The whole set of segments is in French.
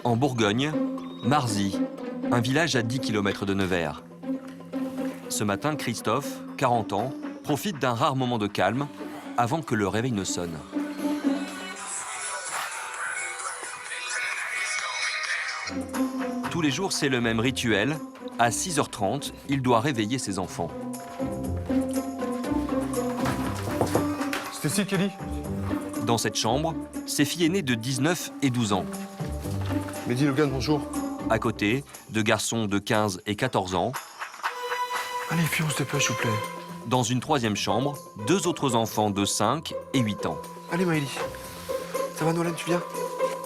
En Bourgogne, Marzy, un village à 10 km de Nevers. Ce matin, Christophe, 40 ans, profite d'un rare moment de calme avant que le réveil ne sonne. Tous les jours, c'est le même rituel. À 6h30, il doit réveiller ses enfants. C'était Kelly. Dans cette chambre, ses filles aînées de 19 et 12 ans. Mehdi Logan, bonjour. À côté, deux garçons de 15 et 14 ans. Allez, filles, on se dépêche, s'il vous plaît. Dans une troisième chambre, deux autres enfants de 5 et 8 ans. Allez, Maëlie. Ça va, Nolan, tu viens?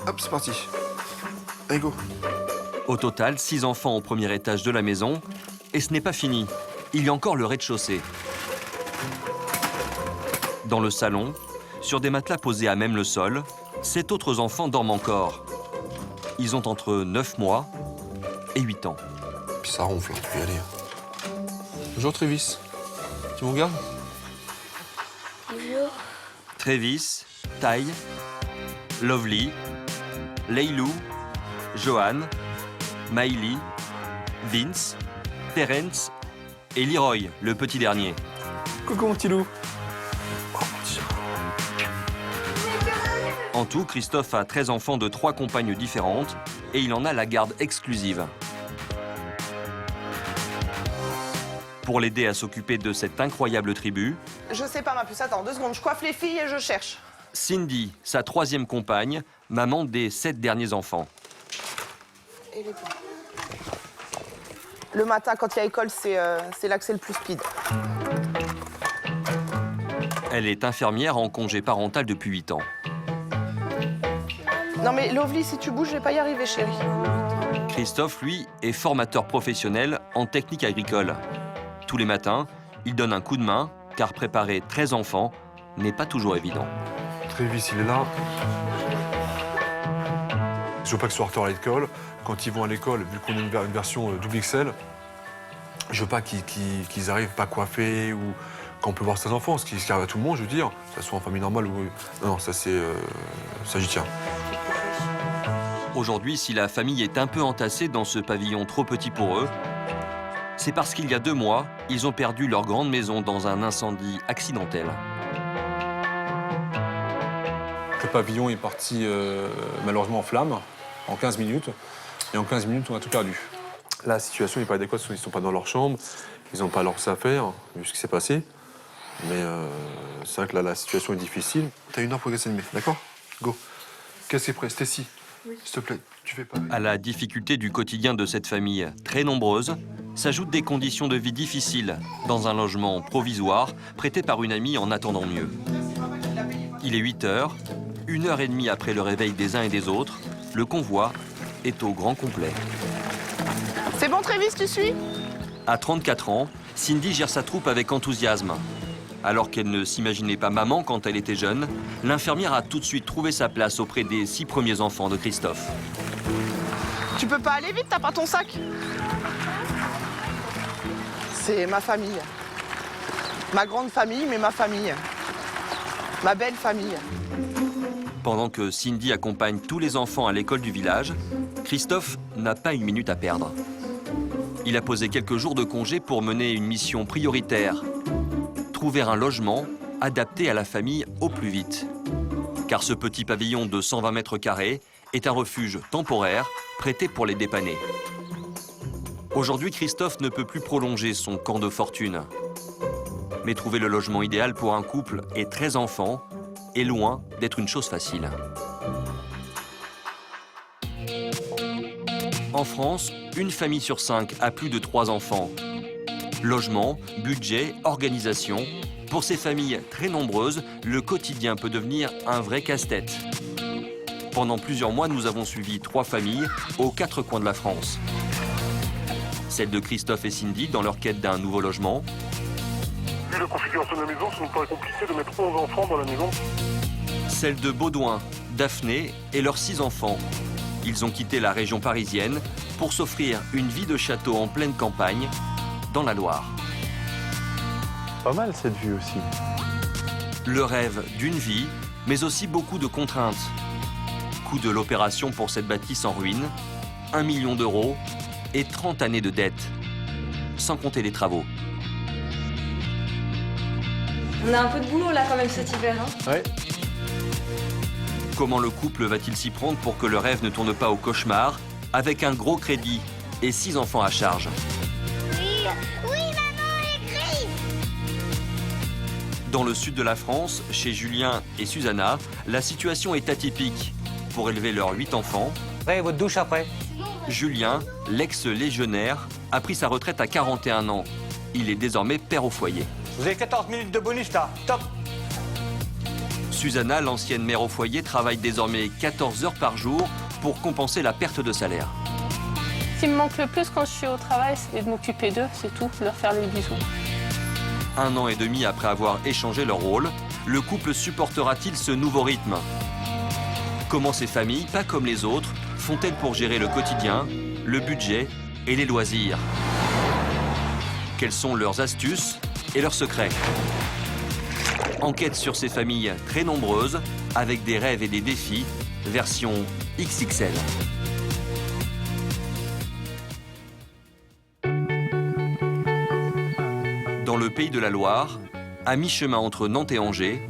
Hop, c'est parti. Allez, go. Au total, 6 enfants au premier étage de la maison. Et ce n'est pas fini. Il y a encore le rez-de-chaussée. Dans le salon, sur des matelas posés à même le sol, 7 autres enfants dorment encore. Ils ont entre 9 mois et 8 ans. Puis ça ronfle, tu peux y aller. Bonjour, Trévis. Tu m'en gardes? Bonjour. Trévis, Ty, Lovely, Leilou, Johan, Maïli, Vince, Terence et Leroy, le petit dernier. Coucou, mon petit loup. Oh, mon petit chat. En tout, Christophe a 13 enfants de 3 compagnes différentes et il en a la garde exclusive. Pour l'aider à s'occuper de cette incroyable tribu, Je sais pas, ma puce, attends 2 secondes, je coiffe les filles et je cherche. Cindy, sa 3e compagne, maman des 7 derniers enfants. Et les points. Le matin, quand il y a école, c'est là que c'est le plus speed. Elle est infirmière en congé parental depuis 8 ans. Non mais Lovely, si tu bouges, je vais pas y arriver, chérie. Christophe, lui, est formateur professionnel en technique agricole. Tous les matins, il donne un coup de main, car préparer 13 enfants n'est pas toujours évident. Trévis, il est là. Je veux pas qu'ils soient en retard à l'école. Quand ils vont à l'école, vu qu'on a une version double XL, je veux pas qu'ils arrivent pas coiffés ou qu'on peut voir ses enfants, ce qui arrive à tout le monde, je veux dire, que ce soit en famille normale ou... Non, ça c'est... ça j'y tiens. Aujourd'hui, si la famille est un peu entassée dans ce pavillon trop petit pour eux, c'est parce qu'il y a 2 mois, ils ont perdu leur grande maison dans un incendie accidentel. Le pavillon est parti malheureusement en flammes en 15 minutes. Et en 15 minutes, on a tout perdu. La situation n'est pas adéquate, ils ne sont pas dans leur chambre, ils n'ont pas leurs affaires, vu ce qui s'est passé. Mais c'est vrai que là, la situation est difficile. T'as 1 heure pour regarder cette d'accord? Go. Qu'est-ce qui est prêt? Stécie, oui. S'il te plaît, tu fais pas. À la difficulté du quotidien de cette famille très nombreuse, s'ajoutent des conditions de vie difficiles dans un logement provisoire prêté par une amie en attendant mieux. Il est 8 heures, 1h30 après le réveil des uns et des autres, le convoi est au grand complet. C'est bon, Trévis, tu suis? À 34 ans, Cindy gère sa troupe avec enthousiasme. Alors qu'elle ne s'imaginait pas maman quand elle était jeune, l'infirmière a tout de suite trouvé sa place auprès des 6 premiers enfants de Christophe. Tu peux pas aller vite, t'as pas ton sac? C'est ma famille. Ma grande famille, mais ma famille. Ma belle famille. Pendant que Cindy accompagne tous les enfants à l'école du village, Christophe n'a pas une minute à perdre. Il a posé quelques jours de congé pour mener une mission prioritaire. Trouver un logement adapté à la famille au plus vite. Car ce petit pavillon de 120 mètres carrés est un refuge temporaire prêté pour les dépanner. Aujourd'hui, Christophe ne peut plus prolonger son camp de fortune. Mais trouver le logement idéal pour un couple et 13 enfants est loin d'être une chose facile. En France, une famille sur 5 a plus de 3 enfants. Logement, budget, organisation. Pour ces familles très nombreuses, le quotidien peut devenir un vrai casse-tête. Pendant plusieurs mois, nous avons suivi 3 familles aux 4 coins de la France. Celle de Christophe et Cindy dans leur quête d'un nouveau logement. Vu la configuration de la maison, ça nous paraît compliqué de mettre 11 enfants dans la maison. Celle de Baudouin, Daphné et leurs 6 enfants. Ils ont quitté la région parisienne pour s'offrir une vie de château en pleine campagne, dans la Loire. Pas mal cette vue aussi. Le rêve d'une vie, mais aussi beaucoup de contraintes. coût de l'opération pour cette bâtisse en ruine, 1 million d'euros et 30 années de dette, sans compter les travaux. On a un peu de boulot là quand même cet hiver. Hein. Ouais. Comment le couple va-t-il s'y prendre pour que le rêve ne tourne pas au cauchemar, avec un gros crédit et 6 enfants à charge? Oui, oui, maman, écrit. Dans le sud de la France, chez Julien et Susanna, la situation est atypique. Pour élever leurs 8 enfants, Ouais, votre douche après. Julien, l'ex-légionnaire, a pris sa retraite à 41 ans. Il est désormais père au foyer. Vous avez 14 minutes de bonus là, top. Susanna, l'ancienne mère au foyer, travaille désormais 14 heures par jour pour compenser la perte de salaire. Ce qui me manque le plus quand je suis au travail, c'est de m'occuper d'eux, c'est tout, de leur faire les bisous. 1 an et demi après avoir échangé leur rôle, le couple supportera-t-il ce nouveau rythme? Comment ces familles, pas comme les autres, font-elles pour gérer le quotidien, le budget et les loisirs? Quelles sont leurs astuces et leurs secrets? Enquête sur ces familles très nombreuses, avec des rêves et des défis, version XXL. Dans le pays de la Loire, à mi-chemin entre Nantes et Angers,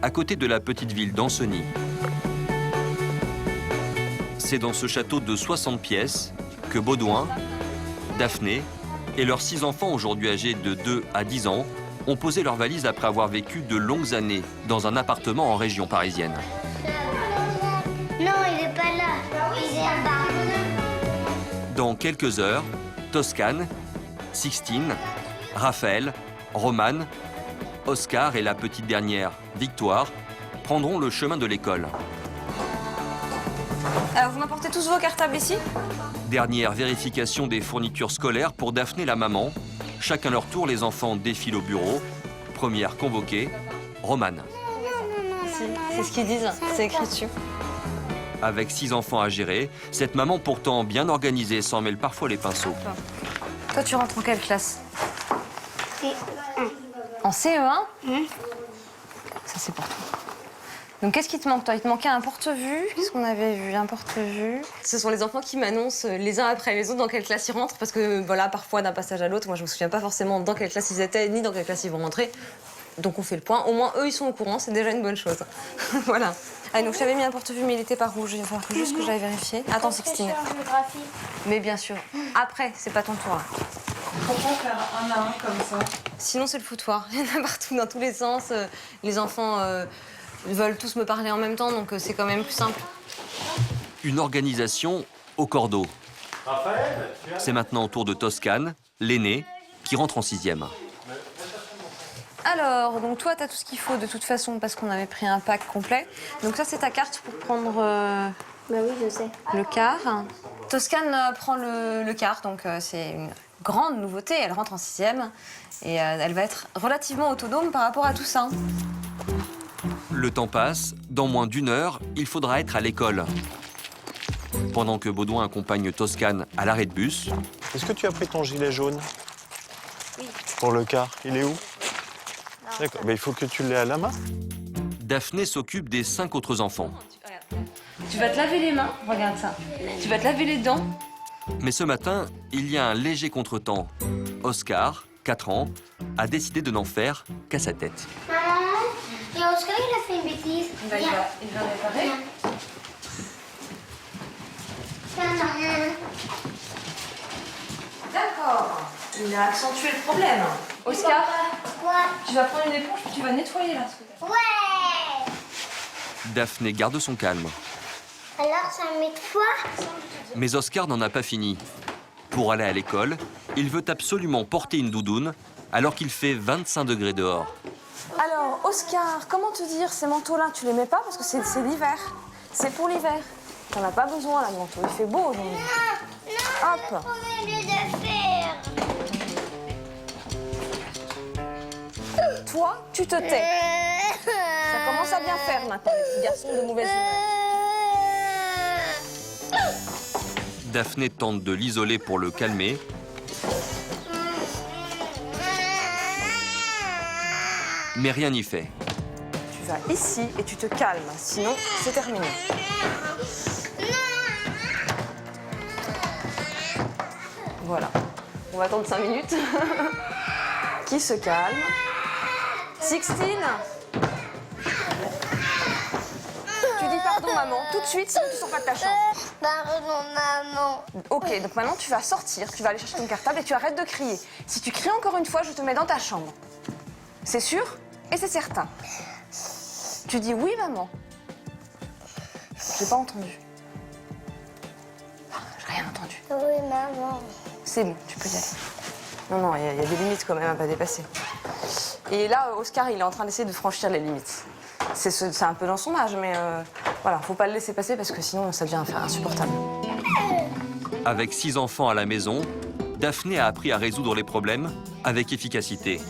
à côté de la petite ville d'Ancenis. C'est dans ce château de 60 pièces que Baudouin, Daphné et leurs 6 enfants, aujourd'hui âgés de 2 à 10 ans, ont posé leurs valises après avoir vécu de longues années dans un appartement en région parisienne. Non, il est pas là. Il est là-bas. Dans quelques heures, Toscane, Sixtine, Raphaël, Romane, Oscar et la petite dernière, Victoire, prendront le chemin de l'école. Alors vous m'apportez tous vos cartables ici? Dernière vérification des fournitures scolaires pour Daphné la maman. Chacun leur tour, les enfants défilent au bureau. Première convoquée, Romane. C'est ce qu'ils disent, c'est écrit dessus. Avec 6 enfants à gérer, cette maman pourtant bien organisée s'en mêle parfois les pinceaux. Toi tu rentres en quelle classe? C'est En CE1? Ça c'est pour toi. Donc qu'est-ce qui te manque toi? Il te manquait un porte-vue. Qu'est-ce qu'on avait vu? Un porte-vue. Ce sont les enfants qui m'annoncent les uns après les autres dans quelle classe ils rentrent parce que voilà, parfois d'un passage à l'autre, moi je me souviens pas forcément dans quelle classe ils étaient ni dans quelle classe ils vont rentrer. Donc on fait le point. Au moins eux ils sont au courant, c'est déjà une bonne chose. Voilà. Allez, donc je t'avais mis un porte-vue mais il était pas rouge. Il va falloir juste que j'aille vérifier. Attends, Sixtine. Mais bien sûr. Après, c'est pas ton tour. Là. Pourquoi faire un à un comme ça? Sinon c'est le foutoir. Il y en a partout dans tous les sens. Les enfants veulent tous me parler en même temps, donc c'est quand même plus simple. Une organisation au cordeau. C'est maintenant au tour de Toscane, l'aînée, qui rentre en 6e. Alors, donc toi, t'as tout ce qu'il faut de toute façon parce qu'on avait pris un pack complet. Donc ça, c'est ta carte pour prendre Bah oui, je sais. le quart. Toscane prend le quart, donc c'est une grande nouveauté. Elle rentre en 6e et elle va être relativement autonome par rapport à tout ça. Le temps passe, dans moins d'1 heure, il faudra être à l'école. Pendant que Baudouin accompagne Toscane à l'arrêt de bus, Est-ce que tu as pris ton gilet jaune? Oui. Pour le quart, il est où? D'accord, il faut que tu l'aies à la main. Daphné s'occupe des 5 autres enfants. Tu vas te laver les mains, regarde ça. Tu vas te laver les dents. Mais ce matin, il y a un léger contretemps. Oscar, 4 ans, a décidé de n'en faire qu'à sa tête. Maman, et Oscar, il a fait une bêtise. Il va réparer. Viens. D'accord. Il a accentué le problème. Oscar, Quoi? tu vas prendre une éponge et tu vas nettoyer là. Ouais. Daphné garde son calme. Alors, ça met quoi? Mais Oscar n'en a pas fini. Pour aller à l'école, il veut absolument porter une doudoune alors qu'il fait 25 degrés dehors. Alors, Oscar, comment te dire, ces manteaux-là, tu les mets pas parce que c'est l'hiver. C'est pour l'hiver. T'en as pas besoin, là, le manteau. Il fait beau aujourd'hui. Hop. On vient de faire. Toi, tu te tais. Ça commence à bien faire maintenant, les petits garçons de mauvaise humeur. Daphné tente de l'isoler pour le calmer. Mais rien n'y fait. Tu vas ici et tu te calmes, sinon c'est terminé. Voilà. On va attendre 5 minutes. Qui se calme. Sixtine. Tu dis pardon, maman, tout de suite, sinon tu sors pas de ta chambre. Pardon, maman. Ok, donc maintenant tu vas sortir, tu vas aller chercher ton cartable et tu arrêtes de crier. Si tu cries encore une fois, je te mets dans ta chambre. C'est sûr et c'est certain. Tu dis oui, maman. J'ai pas entendu. J'ai rien entendu. Oui, maman. C'est bon, tu peux y aller. Non, il y a des limites quand même à pas dépasser. Et là, Oscar, il est en train d'essayer de franchir les limites. C'est un peu dans son âge, mais voilà, faut pas le laisser passer parce que sinon ça devient insupportable. Avec 6 enfants à la maison, Daphné a appris à résoudre les problèmes avec efficacité.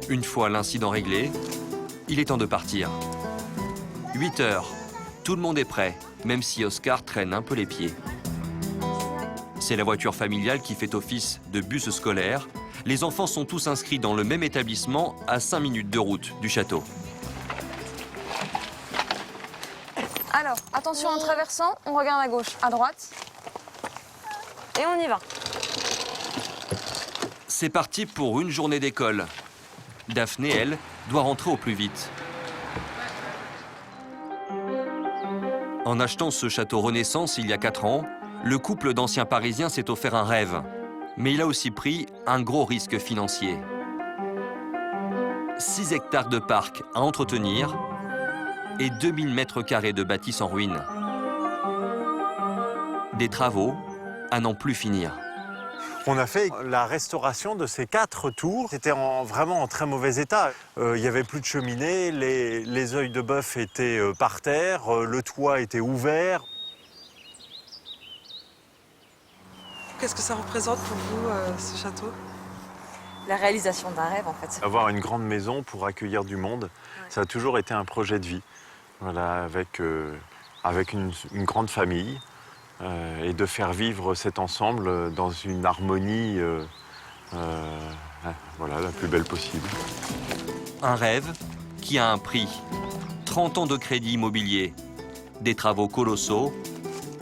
Une fois l'incident réglé, il est temps de partir. 8 heures, tout le monde est prêt, même si Oscar traîne un peu les pieds. C'est la voiture familiale qui fait office de bus scolaire. Les enfants sont tous inscrits dans le même établissement à 5 minutes de route du château. Alors, attention, en traversant, on regarde à gauche, à droite. Et on y va. C'est parti pour une journée d'école. Daphné, elle, doit rentrer au plus vite. En achetant ce château Renaissance il y a 4 ans, le couple d'anciens Parisiens s'est offert un rêve. Mais il a aussi pris un gros risque financier. 6 hectares de parc à entretenir et 2000 mètres carrés de bâtisse en ruine. Des travaux à n'en plus finir. On a fait la restauration de ces 4 tours. C'était vraiment en très mauvais état. Il n'y avait plus de cheminée, les œils de bœuf étaient par terre, le toit était ouvert. Qu'est-ce que ça représente pour vous, ce château? La réalisation d'un rêve, en fait. Avoir une grande maison pour accueillir du monde, ça a toujours été un projet de vie. Voilà, avec une grande famille et de faire vivre cet ensemble dans une harmonie voilà, la plus belle possible. Un rêve qui a un prix. 30 ans de crédit immobilier, des travaux colossaux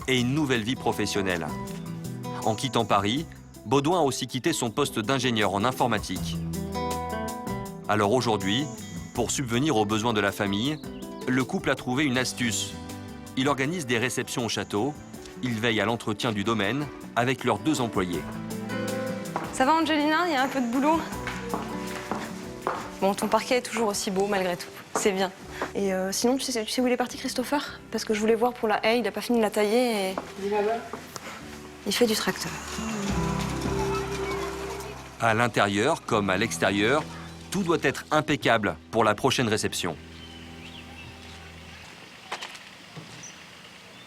et une nouvelle vie professionnelle. En quittant Paris, Baudouin a aussi quitté son poste d'ingénieur en informatique. Alors aujourd'hui, pour subvenir aux besoins de la famille, le couple a trouvé une astuce. Il organise des réceptions au château. Il veille à l'entretien du domaine avec leurs 2 employés. Ça va, Angelina? Il y a un peu de boulot. Bon, ton parquet est toujours aussi beau, malgré tout. C'est bien. Et sinon, tu sais où il est parti, Christopher? Parce que je voulais voir pour la haie, il n'a pas fini de la tailler et... Il fait du tracteur. À l'intérieur comme à l'extérieur, tout doit être impeccable pour la prochaine réception.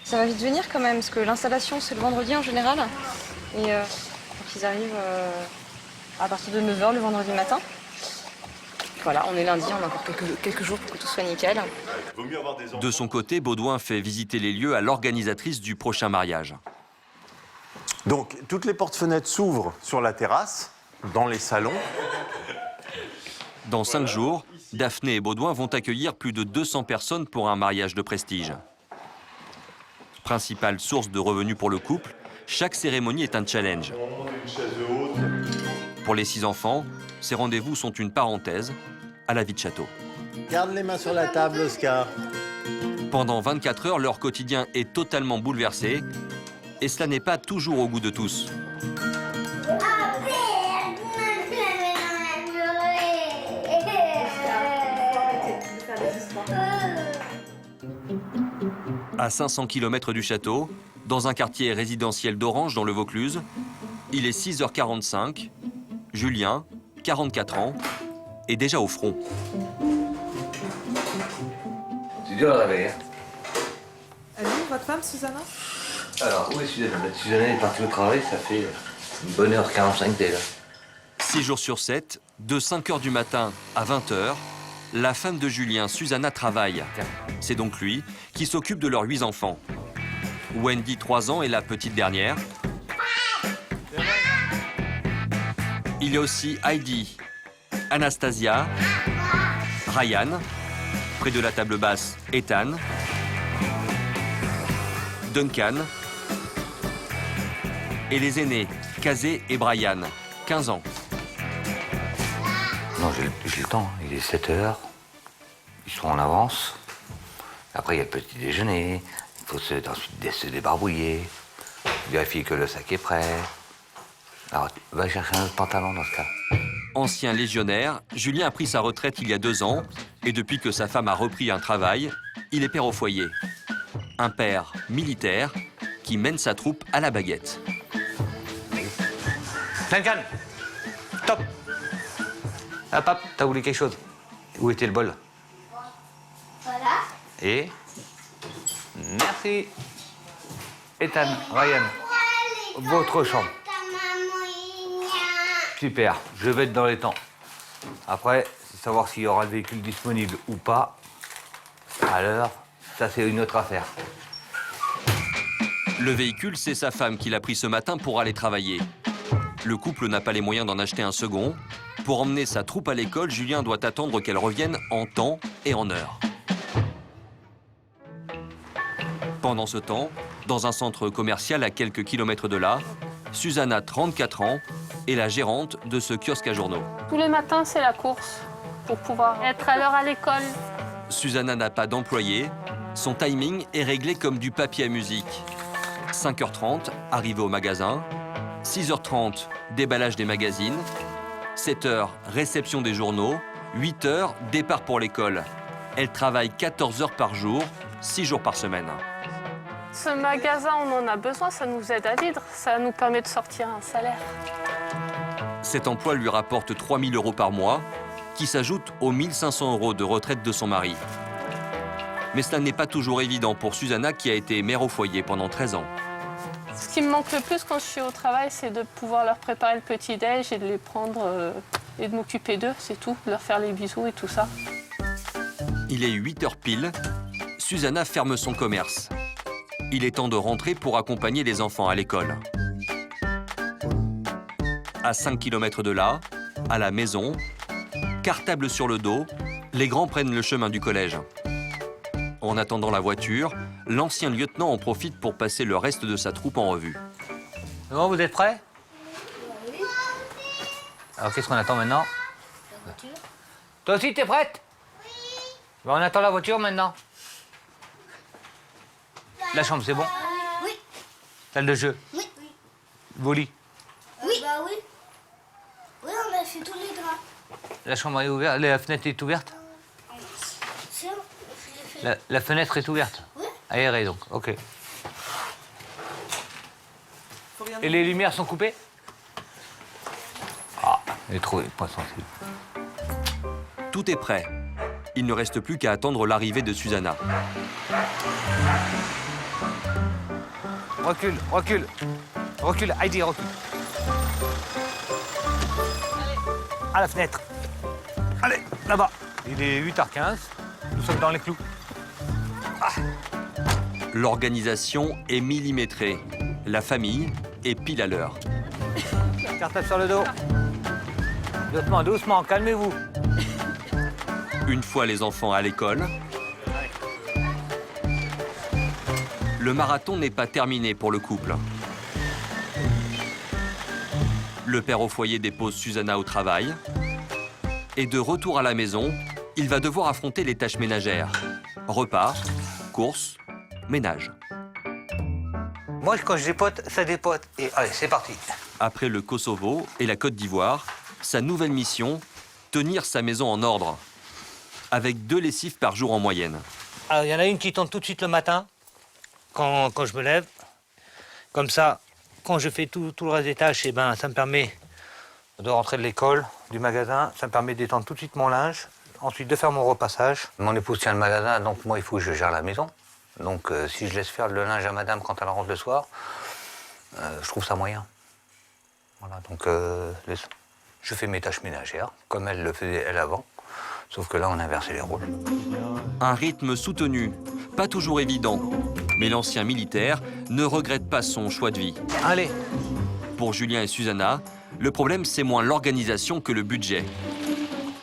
Ça va vite venir quand même, parce que l'installation, c'est le vendredi en général. Et donc ils arrivent à partir de 9h le vendredi matin. Voilà, on est lundi, on a encore quelques jours pour que tout soit nickel. De son côté, Baudouin fait visiter les lieux à l'organisatrice du prochain mariage. Donc, toutes les portes-fenêtres s'ouvrent sur la terrasse, dans les salons. Dans 5 jours, Daphné et Baudouin vont accueillir plus de 200 personnes pour un mariage de prestige. Principale source de revenus pour le couple, chaque cérémonie est un challenge. Pour les 6 enfants, ces rendez-vous sont une parenthèse à la vie de château. Garde les mains sur la table, Oscar. Pendant 24 heures, leur quotidien est totalement bouleversé et cela n'est pas toujours au goût de tous. À 500 km du château, dans un quartier résidentiel d'Orange dans le Vaucluse, il est 6h45. Julien, 44 ans, est déjà au front. C'est dur à réveiller. Elle est où, votre femme, Susanna? Alors, où est Susanna? Susanna est partie au travail, ça fait une bonne heure 45 d'elle. 6 jours sur 7, de 5h du matin à 20h, la femme de Julien, Susanna, travaille. C'est donc lui qui s'occupe de leurs 8 enfants. Wendy, 3 ans, est la petite dernière. Il y a aussi Heidi, Anastasia, Ryan Près de la table basse, Ethan, Duncan et les aînés, Kazé et Brian, 15 ans. Non, j'ai le temps. Il est 7 heures. Ils seront en avance. Après, il y a le petit déjeuner. Il faut ensuite se débarbouiller. Vérifier que le sac est prêt. Alors, va chercher un autre pantalon dans ce cas. Ancien légionnaire, Julien a pris sa retraite il y a 2 ans. Et depuis que sa femme a repris un travail, il est père au foyer. Un père militaire qui mène sa troupe à la baguette. Duncan, top. Hop, hop, t'as voulu quelque chose? Où était le bol? Voilà. Et merci. Ethan, Ryan, votre chambre. Super, je vais être dans les temps. Après, c'est savoir s'il y aura le véhicule disponible ou pas. À l'heure, ça c'est une autre affaire. Le véhicule, c'est sa femme qui l'a pris ce matin pour aller travailler. Le couple n'a pas les moyens d'en acheter un second. Pour emmener sa troupe à l'école, Julien doit attendre qu'elle revienne en temps et en heure. Pendant ce temps, dans un centre commercial à quelques kilomètres de là, Susanna, 34 ans, est la gérante de ce kiosque à journaux. Tous les matins, c'est la course pour pouvoir être à l'heure à l'école. Susanna n'a pas d'employé. Son timing est réglé comme du papier à musique. 5h30, arrivée au magasin. 6h30, déballage des magazines. 7h, réception des journaux. 8h, départ pour l'école. Elle travaille 14 heures par jour, 6 jours par semaine. Ce magasin, on en a besoin, ça nous aide à vivre, ça nous permet de sortir un salaire. Cet emploi lui rapporte 3 000 € par mois, qui s'ajoutent aux 1 500 € de retraite de son mari. Mais cela n'est pas toujours évident pour Susanna, qui a été mère au foyer pendant 13 ans. Ce qui me manque le plus quand je suis au travail, c'est de pouvoir leur préparer le petit-déj et de les prendre et de m'occuper d'eux, c'est tout, de leur faire les bisous et tout ça. Il est 8h pile, Susanna ferme son commerce. Il est temps de rentrer pour accompagner les enfants à l'école. À 5 km de là, à la maison, cartable sur le dos, les grands prennent le chemin du collège. En attendant la voiture, l'ancien lieutenant en profite pour passer le reste de sa troupe en revue. Bon, vous êtes prêts? Oui. Alors, qu'est-ce qu'on attend maintenant? La voiture. Toi aussi, t'es prête? Oui. Bon, on attend la voiture maintenant. La chambre, c'est bon? Oui. Salle de jeu? Oui. Vos lits? Oui. Bah oui. Oui, on a fait tous les draps. La chambre est ouverte? La fenêtre est ouverte? C'est bon, je l'ai fait. La fenêtre est ouverte? Oui. Aérée, donc, ok. Et les lumières sont coupées? Ah, j'ai trouvé, pas sensible. Tout est prêt. Il ne reste plus qu'à attendre l'arrivée de Susanna. Recule, recule. Recule, Heidi, recule. À la fenêtre. Allez, là-bas. Il est 8h15. Nous sommes dans les clous. Ah. L'organisation est millimétrée. La famille est pile à l'heure. Cartable sur le dos. Doucement, doucement, calmez-vous. Une fois les enfants à l'école, le marathon n'est pas terminé pour le couple. Le père au foyer dépose Susanna au travail. Et de retour à la maison, il va devoir affronter les tâches ménagères. Repas, courses, ménage. Moi, quand je dépote, ça dépote. Et allez, c'est parti. Après le Kosovo et la Côte d'Ivoire, sa nouvelle mission, tenir sa maison en ordre. Avec 2 lessives par jour en moyenne. Alors, il y en a une qui tombe tout de suite le matin, quand je me lève. Comme ça, quand je fais tout le reste des tâches, eh ben, ça me permet de rentrer de l'école, du magasin. Ça me permet d'étendre tout de suite mon linge. Ensuite, de faire mon repassage. Mon épouse tient le magasin, donc moi, il faut que je gère la maison. Donc, si je laisse faire le linge à madame quand elle rentre le soir, je trouve ça moyen. Voilà, donc je fais mes tâches ménagères, comme elle le faisait elle avant. Sauf que là, on a inversé les rôles. Un rythme soutenu, pas toujours évident. Mais l'ancien militaire ne regrette pas son choix de vie. Allez. Pour Julien et Susanna, le problème, c'est moins l'organisation que le budget.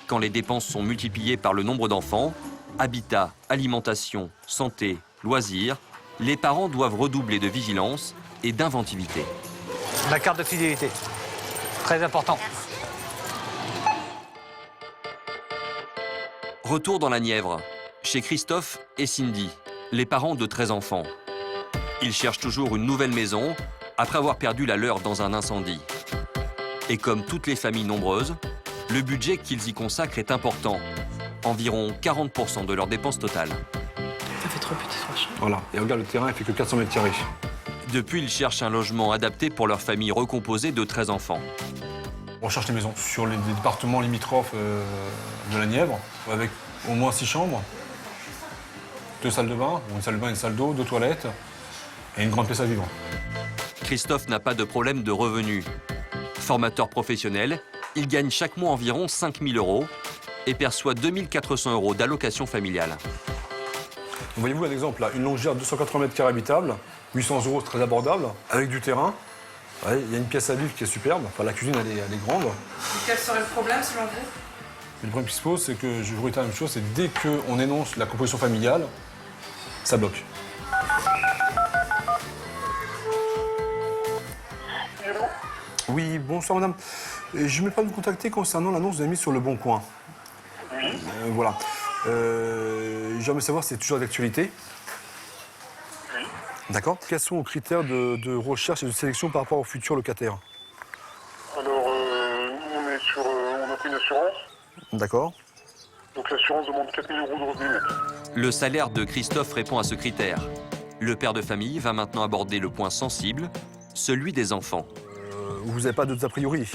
Quand les dépenses sont multipliées par le nombre d'enfants, habitat, alimentation, santé, loisirs, les parents doivent redoubler de vigilance et d'inventivité. Ma carte de fidélité. Très important. Retour dans la Nièvre, chez Christophe et Cindy, les parents de 13 enfants. Ils cherchent toujours une nouvelle maison après avoir perdu la leur dans un incendie. Et comme toutes les familles nombreuses, le budget qu'ils y consacrent est important, environ 40% de leurs dépenses totales. Ça fait trop petit, franchement. Voilà. Et regarde, le terrain, il fait que 400 mètres carrés. Depuis, ils cherchent un logement adapté pour leur famille recomposée de 13 enfants. On cherche des maisons sur les départements limitrophes de la Nièvre, avec au moins 6 chambres, 2 salles de bain, une salle de bain, une salle d'eau, 2 toilettes et une grande pièce à vivre. Christophe n'a pas de problème de revenus. Formateur professionnel, il gagne chaque mois environ 5 000 € et perçoit 2 400 € d'allocation familiale. Voyez-vous un exemple là, une longère de 280 mètres carrés habitable, 800 €, c'est très abordable, avec du terrain. Ouais, il y a une pièce à vivre qui est superbe, enfin la cuisine elle est grande. Et quel serait le problème selon vous? Et le problème qui se pose, c'est que je vous redis la même chose, c'est dès qu'on énonce la composition familiale, ça bloque. Oui, bonsoir madame. Je me permets de vous contacter concernant l'annonce que vous avez mise sur Le Bon Coin. Oui. Voilà. J'aimerais savoir si c'est toujours d'actualité. Oui. D'accord. Quels sont vos critères de recherche et de sélection par rapport aux futurs locataires? Alors, on a pris une assurance. D'accord. Donc l'assurance demande 4 000 € de revenus nets. Le salaire de Christophe répond à ce critère. Le père de famille va maintenant aborder le point sensible, celui des enfants. Vous n'avez pas d'autres a priori?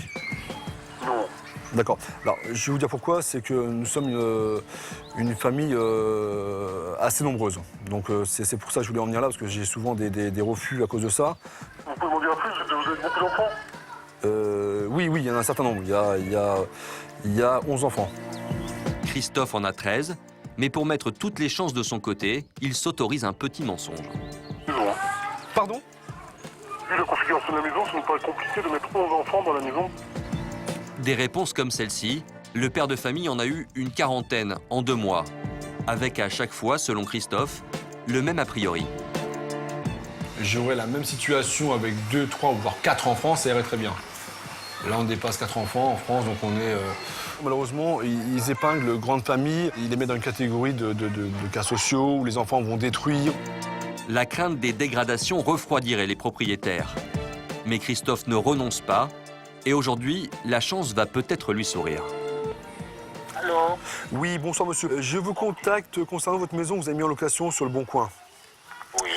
Non. D'accord. Alors, je vais vous dire pourquoi. C'est que nous sommes une famille assez nombreuse. Donc, c'est pour ça que je voulais en venir là, parce que j'ai souvent des refus à cause de ça. Vous pouvez m'en dire plus? Vous avez beaucoup d'enfants? Oui, il y en a un certain nombre. Il y a 11 enfants. Christophe en a 13, mais pour mettre toutes les chances de son côté, il s'autorise un petit mensonge. Non. Pardon? Vu la configuration de la maison, ça nous paraît compliqué de mettre 11 enfants dans la maison. Des réponses comme celle-ci, le père de famille en a eu une quarantaine en 2 mois, avec à chaque fois, selon Christophe, le même a priori. J'aurais la même situation avec 2, 3 ou voire 4 enfants, ça irait très bien. Là, on dépasse 4 enfants en France, donc on est... Malheureusement, ils épinglent grandes familles, ils les mettent dans une catégorie de cas sociaux où les enfants vont détruire. La crainte des dégradations refroidirait les propriétaires. Mais Christophe ne renonce pas, et aujourd'hui, la chance va peut-être lui sourire. Allô? Oui, bonsoir monsieur. Je vous contacte concernant votre maison que vous avez mis en location sur Le Bon Coin. Oui.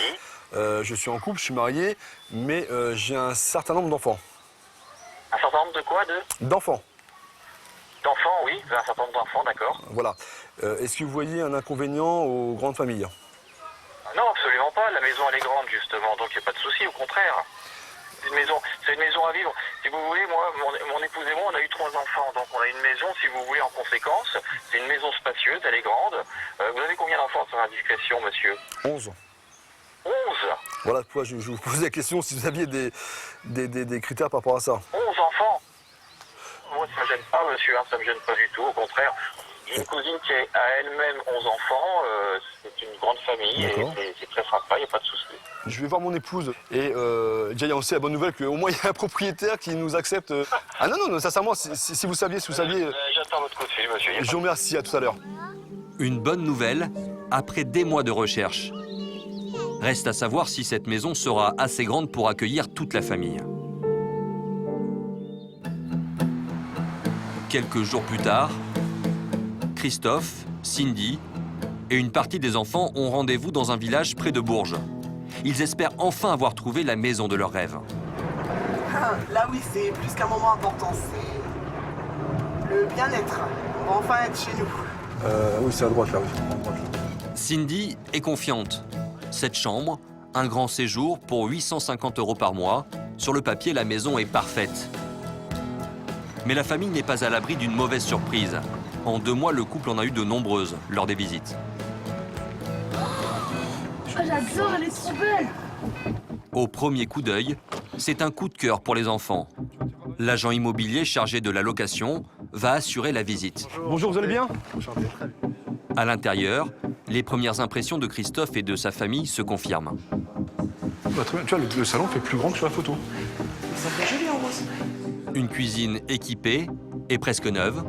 Je suis en couple, je suis marié, mais j'ai un certain nombre d'enfants. Un certain nombre de quoi? D'enfants, D'enfants, oui. Vous avez un certain nombre d'enfants, d'accord. voilà. Est-ce que vous voyez un inconvénient aux grandes familles? Non, absolument pas. La maison, elle est grande, justement, donc il n'y a pas de souci, au contraire. C'est une maison à vivre. Si vous voulez, moi, mon épouse et moi, on a eu 3 enfants, donc on a une maison, si vous voulez, en conséquence. C'est une maison spacieuse, elle est grande. Vous avez combien d'enfants sans indiscrétion, monsieur? 11. 11. Voilà pourquoi je vous posais la question si vous aviez des critères par rapport à ça. 11 enfants. Moi, ça me gêne pas, monsieur, hein, ça me gêne pas du tout, au contraire. J'ai une cousine qui a à elle-même 11 enfants, c'est une grande famille, D'accord. et c'est très sympa, il n'y a pas de souci. Je vais voir mon épouse et déjà il y a aussi la bonne nouvelle qu'au moins il y a un propriétaire qui nous accepte. Ah non, sincèrement, si vous saviez, J'attends votre coup de fil, monsieur. je vous remercie, à tout à l'heure. Une bonne nouvelle, après des mois de recherche. Reste à savoir si cette maison sera assez grande pour accueillir toute la famille. Quelques jours plus tard, Christophe, Cindy et une partie des enfants ont rendez-vous dans un village près de Bourges. Ils espèrent enfin avoir trouvé la maison de leurs rêves. Ah, là oui, c'est plus qu'un moment important, c'est le bien-être. On va enfin être chez nous. Oui, c'est à droite là, oui. Cindy est confiante. Cette chambre, un grand séjour pour 850 € par mois. Sur le papier, la maison est parfaite. Mais la famille n'est pas à l'abri d'une mauvaise surprise. En 2 mois, le couple en a eu de nombreuses lors des visites. Oh, j'adore, elle est trop belle. Au premier coup d'œil, c'est un coup de cœur pour les enfants. L'agent immobilier chargé de la location va assurer la visite. Bonjour, vous allez bien? À l'intérieur, les premières impressions de Christophe et de sa famille se confirment. Bah, très bien. Tu vois, le salon fait plus grand que sur la photo. Ça fait joli en rose. Une cuisine équipée et presque neuve.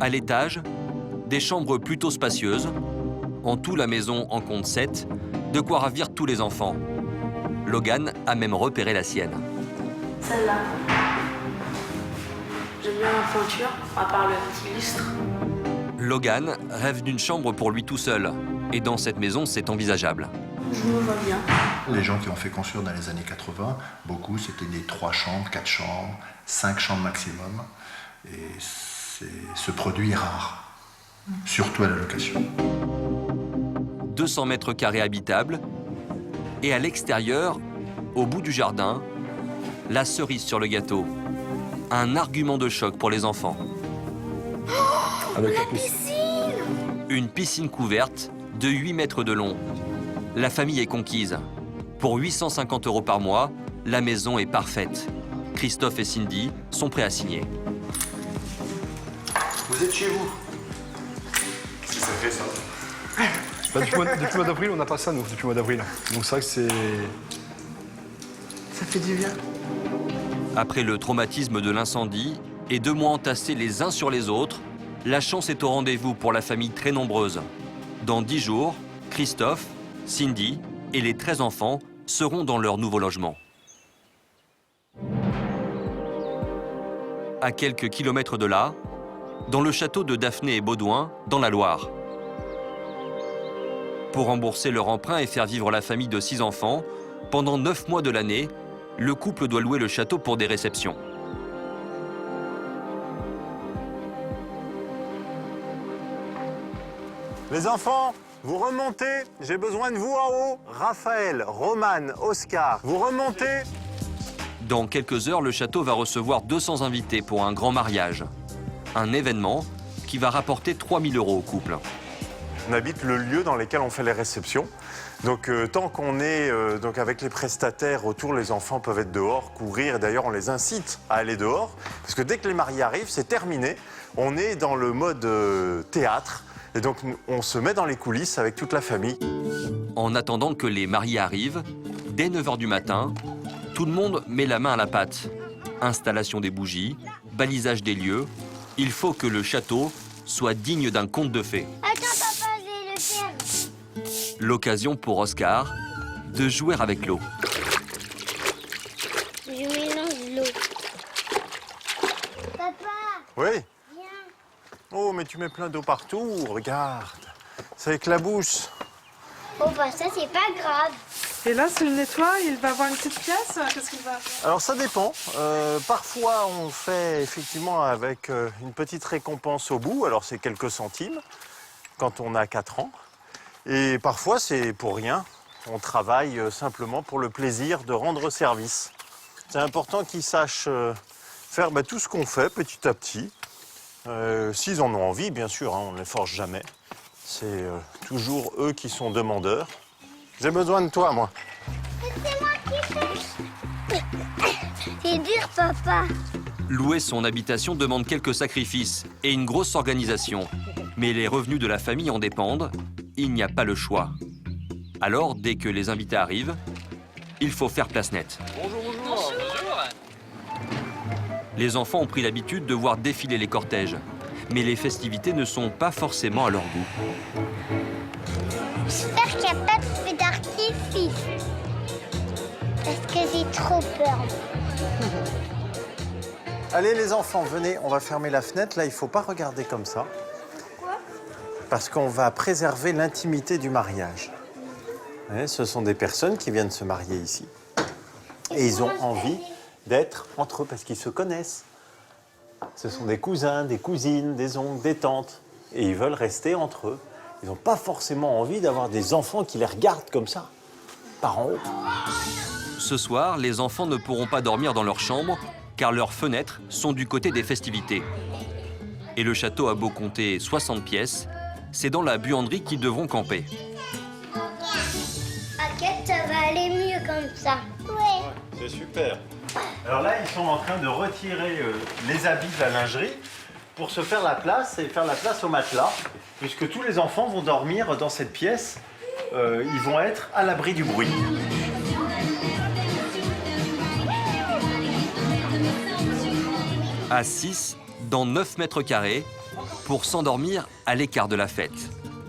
À l'étage, des chambres plutôt spacieuses. En tout, la maison en compte 7, de quoi ravir tous les enfants. Logan a même repéré la sienne. Celle-là. J'aime bien la peinture, à part le petit lustre. Logan rêve d'une chambre pour lui tout seul. Et dans cette maison, c'est envisageable. Je me vois bien. Les gens qui ont fait construire dans les années 80, beaucoup, c'était des 3 chambres, 4 chambres, 5 chambres maximum. Et ce produit est rare, surtout à la location. 200 mètres carrés habitables. Et à l'extérieur, au bout du jardin, la cerise sur le gâteau. Un argument de choc pour les enfants. Avec La piscine! Une piscine couverte de 8 mètres de long. La famille est conquise. Pour 850 € par mois, la maison est parfaite. Christophe et Cindy sont prêts à signer. Vous êtes chez vous? Qu'est-ce que ça fait, ça? Bah, depuis le mois d'avril, on n'a pas ça, nous, depuis le mois d'avril. Donc c'est vrai que c'est... Ça fait du bien. Après le traumatisme de l'incendie et 2 mois entassés les uns sur les autres, la chance est au rendez-vous pour la famille très nombreuse. Dans 10 jours, Christophe, Cindy et les 13 enfants seront dans leur nouveau logement. À quelques kilomètres de là, dans le château de Daphné et Baudouin, dans la Loire. Pour rembourser leur emprunt et faire vivre la famille de 6 enfants, pendant 9 mois de l'année, le couple doit louer le château pour des réceptions. Les enfants, vous remontez. J'ai besoin de vous en haut. Raphaël, Romane, Oscar, vous remontez. Dans quelques heures, le château va recevoir 200 invités pour un grand mariage. Un événement qui va rapporter 3 000 € au couple. On habite le lieu dans lequel on fait les réceptions. Donc tant qu'on est donc avec les prestataires autour, les enfants peuvent être dehors, courir. Et d'ailleurs, on les incite à aller dehors. Parce que dès que les mariés arrivent, c'est terminé. On est dans le mode théâtre. Et donc, on se met dans les coulisses avec toute la famille. En attendant que les mariés arrivent, dès 9 h du matin, tout le monde met la main à la pâte. Installation des bougies, balisage des lieux. Il faut que le château soit digne d'un conte de fées. Attends, papa, je vais le faire. L'occasion pour Oscar de jouer avec l'eau. Je mélange l'eau. Papa, Oui. viens. Oh, mais tu mets plein d'eau partout. Regarde. Ça éclabousse. Oh, bah ça, c'est pas grave. Et là, s'il le nettoie, il va avoir une petite pièce. Qu'est-ce qu'il va faire? Alors ça dépend. Parfois on fait effectivement avec une petite récompense au bout. Alors c'est quelques centimes quand on a 4 ans. Et parfois c'est pour rien. On travaille simplement pour le plaisir de rendre service. C'est important qu'ils sachent faire tout ce qu'on fait petit à petit. S'ils en ont envie, bien sûr, on ne les force jamais. C'est toujours eux qui sont demandeurs. J'ai besoin de toi, moi. C'est moi qui fais. C'est dur, papa. Louer son habitation demande quelques sacrifices et une grosse organisation. Mais les revenus de la famille en dépendent. Il n'y a pas le choix. Alors, dès que les invités arrivent, il faut faire place nette. Bonjour. Les enfants ont pris l'habitude de voir défiler les cortèges. Mais les festivités ne sont pas forcément à leur goût. J'espère qu'il n'y a pas de feu d'artifice. Parce que j'ai trop peur. Allez les enfants, venez, on va fermer la fenêtre. Là, il ne faut pas regarder comme ça. Pourquoi? Parce qu'on va préserver l'intimité du mariage. Ce sont des personnes qui viennent se marier ici. Et ils ont envie d'être entre eux parce qu'ils se connaissent. Ce sont des cousins, des cousines, des oncles, des tantes. Et ils veulent rester entre eux. Ils n'ont pas forcément envie d'avoir des enfants qui les regardent comme ça, par en haut. Ce soir, les enfants ne pourront pas dormir dans leur chambre car leurs fenêtres sont du côté des festivités. Et le château a beau compter 60 pièces, c'est dans la buanderie qu'ils devront camper. T'inquiète, ça va aller mieux comme ça. Ouais. C'est super. Alors là, ils sont en train de retirer les habits de la lingerie pour se faire la place et faire la place au matelas, puisque tous les enfants vont dormir dans cette pièce. Ils vont être à l'abri du bruit. À 6, dans 9 mètres carrés, pour s'endormir à l'écart de la fête.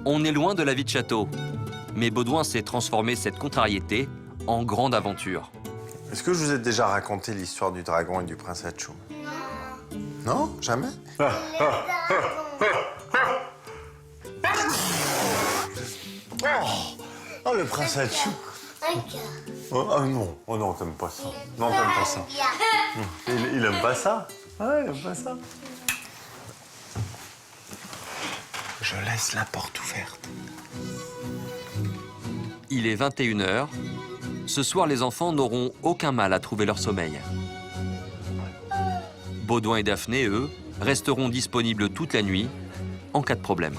On est loin de la vie de château, mais Baudouin sait transformer cette contrariété en grande aventure. Est-ce que je vous ai déjà raconté l'histoire du dragon et du prince Hatchou? Non, jamais. Oh, le prince Hatchou. Oh non, oh non, t'aimes pas ça. Non, t'aimes pas ça. Il aime pas ça. Ouais, il aime pas ça. Je laisse la porte ouverte. Il est 21h. Ce soir, les enfants n'auront aucun mal à trouver leur sommeil. Baudouin et Daphné, eux, resteront disponibles toute la nuit en cas de problème.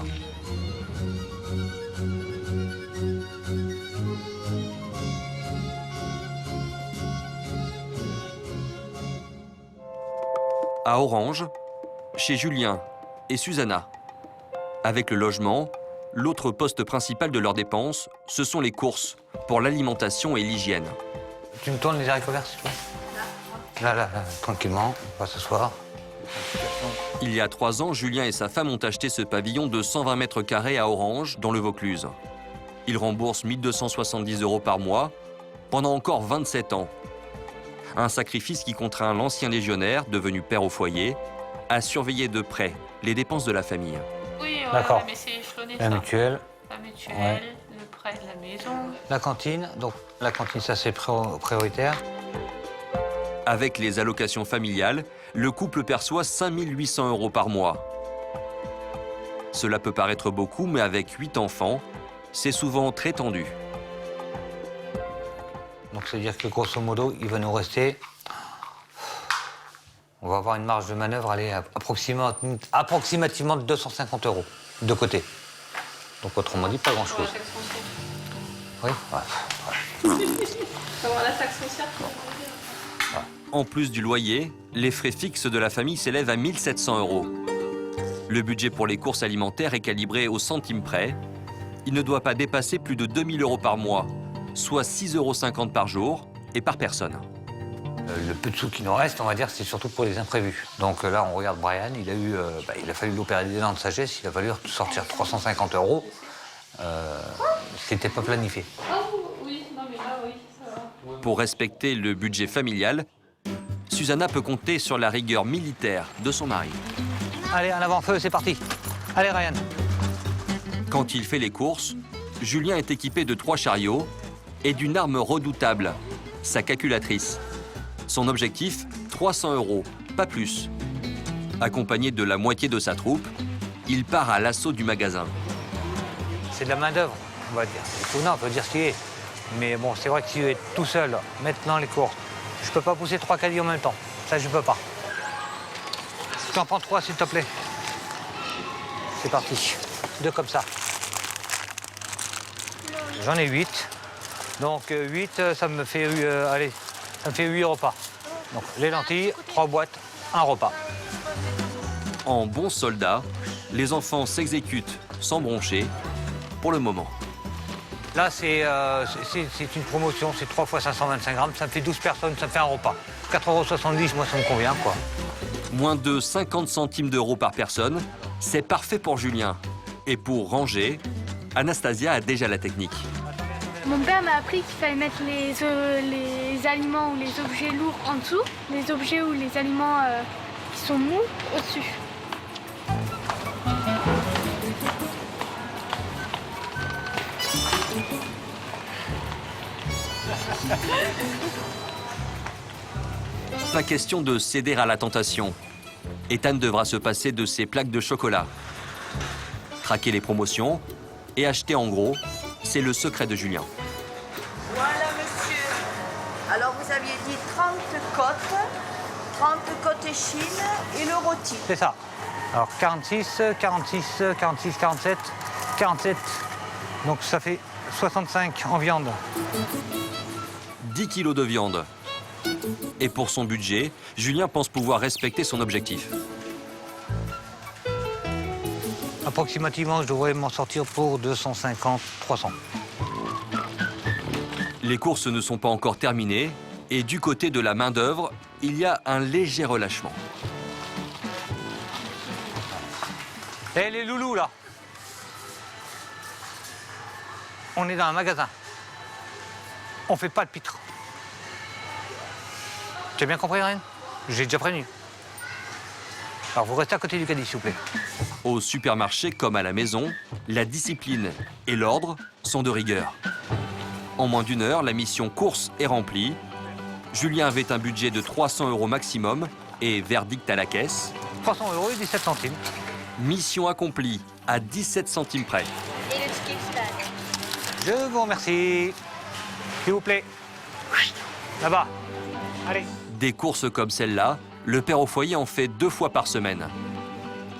À Orange, chez Julien et Susanna. Avec le logement, l'autre poste principal de leurs dépenses, ce sont les courses pour l'alimentation et l'hygiène. Tu me tournes les haricots verts, s'il te plaît. Là, tranquillement, on va s'asseoir. Il y a 3 ans, Julien et sa femme ont acheté ce pavillon de 120 mètres carrés à Orange, dans le Vaucluse. Ils remboursent 1 270 € par mois, pendant encore 27 ans. Un sacrifice qui contraint l'ancien légionnaire, devenu père au foyer, à surveiller de près les dépenses de la famille. Oui, d'accord. mais c'est échelonné. La ça. mutuelle. La mutuelle, Ouais. le prêt de la maison. La cantine, donc la cantine, ça c'est prioritaire. Avec les allocations familiales, le couple perçoit 5 800 € par mois. Cela peut paraître beaucoup, mais avec 8 enfants, c'est souvent très tendu. Donc c'est-à-dire que grosso modo, il va nous rester... On va avoir une marge de manœuvre, allez, approximativement de 250 € de côté. Donc autrement dit, pas grand-chose. Oui, Avoir la taxe foncière. En plus du loyer, les frais fixes de la famille s'élèvent à 1 700 €. Le budget pour les courses alimentaires est calibré au centime près. Il ne doit pas dépasser plus de 2 000 € par mois, soit 6,50 € par jour et par personne. Le peu de sous qui nous reste, on va dire, c'est surtout pour les imprévus. Donc là, on regarde Brian, il a fallu l'opérer des dents de sagesse, il a fallu sortir 350 €. C'était pas planifié. Oui, non mais là, oui, ça va. Pour respecter le budget familial, Susanna peut compter sur la rigueur militaire de son mari. Allez, en avant, feu, c'est parti. Allez, Ryan. Quand il fait les courses, Julien est équipé de 3 chariots et d'une arme redoutable, sa calculatrice. Son objectif, 300 €, pas plus. Accompagné de la moitié de sa troupe, il part à l'assaut du magasin. C'est de la main-d'œuvre, on va dire. Non, on peut dire ce qu'il est. Mais bon, c'est vrai que si je vais tout seul, maintenant les courses, je peux pas pousser 3 caddies en même temps. Ça, je peux pas. Tu en prends 3, s'il te plaît. C'est parti. 2 comme ça. J'en ai 8. Donc 8, ça me fait, ça me fait 8 repas. Donc les lentilles, 3 boîtes, 1 repas. En bons soldats, les enfants s'exécutent sans broncher, pour le moment. Là, c'est une promotion, c'est 3 fois 525 grammes, ça me fait 12 personnes, ça me fait un repas. 4,70 €, moi, ça me convient, quoi. Moins de 50 centimes d'euros par personne, c'est parfait pour Julien. Et pour ranger, Anastasia a déjà la technique. Mon père m'a appris qu'il fallait mettre les aliments ou les objets lourds en dessous, les objets ou les aliments qui sont mous au-dessus. Pas question de céder à la tentation. Ethan devra se passer de ses plaques de chocolat. Traquer les promotions et acheter en gros, c'est le secret de Julien. Voilà, monsieur. Alors, vous aviez dit 30 côtes échine et le rôti. C'est ça. Alors 46, 46, 46, 47, 47. Donc ça fait 65 en viande. 10 kilos de viande. Et pour son budget, Julien pense pouvoir respecter son objectif. Approximativement, je devrais m'en sortir pour 250, 300. Les courses ne sont pas encore terminées et du côté de la main-d'œuvre, il y a un léger relâchement. Eh les loulous là, on est dans un magasin. On fait pas de pitre. Tu as bien compris, Reine? J'ai déjà prévenu. Alors vous restez à côté du caddie, s'il vous plaît. Au supermarché comme à la maison, la discipline et l'ordre sont de rigueur. En moins d'1 heure, la mission course est remplie. Julien avait un budget de 300 € maximum et verdict à la caisse. 300 € et 17 centimes. Mission accomplie à 17 centimes près. Et le ticket stade. Je vous remercie. S'il vous plaît. Là-bas. Allez. Des courses comme celle-là, le père au foyer en fait 2 fois par semaine.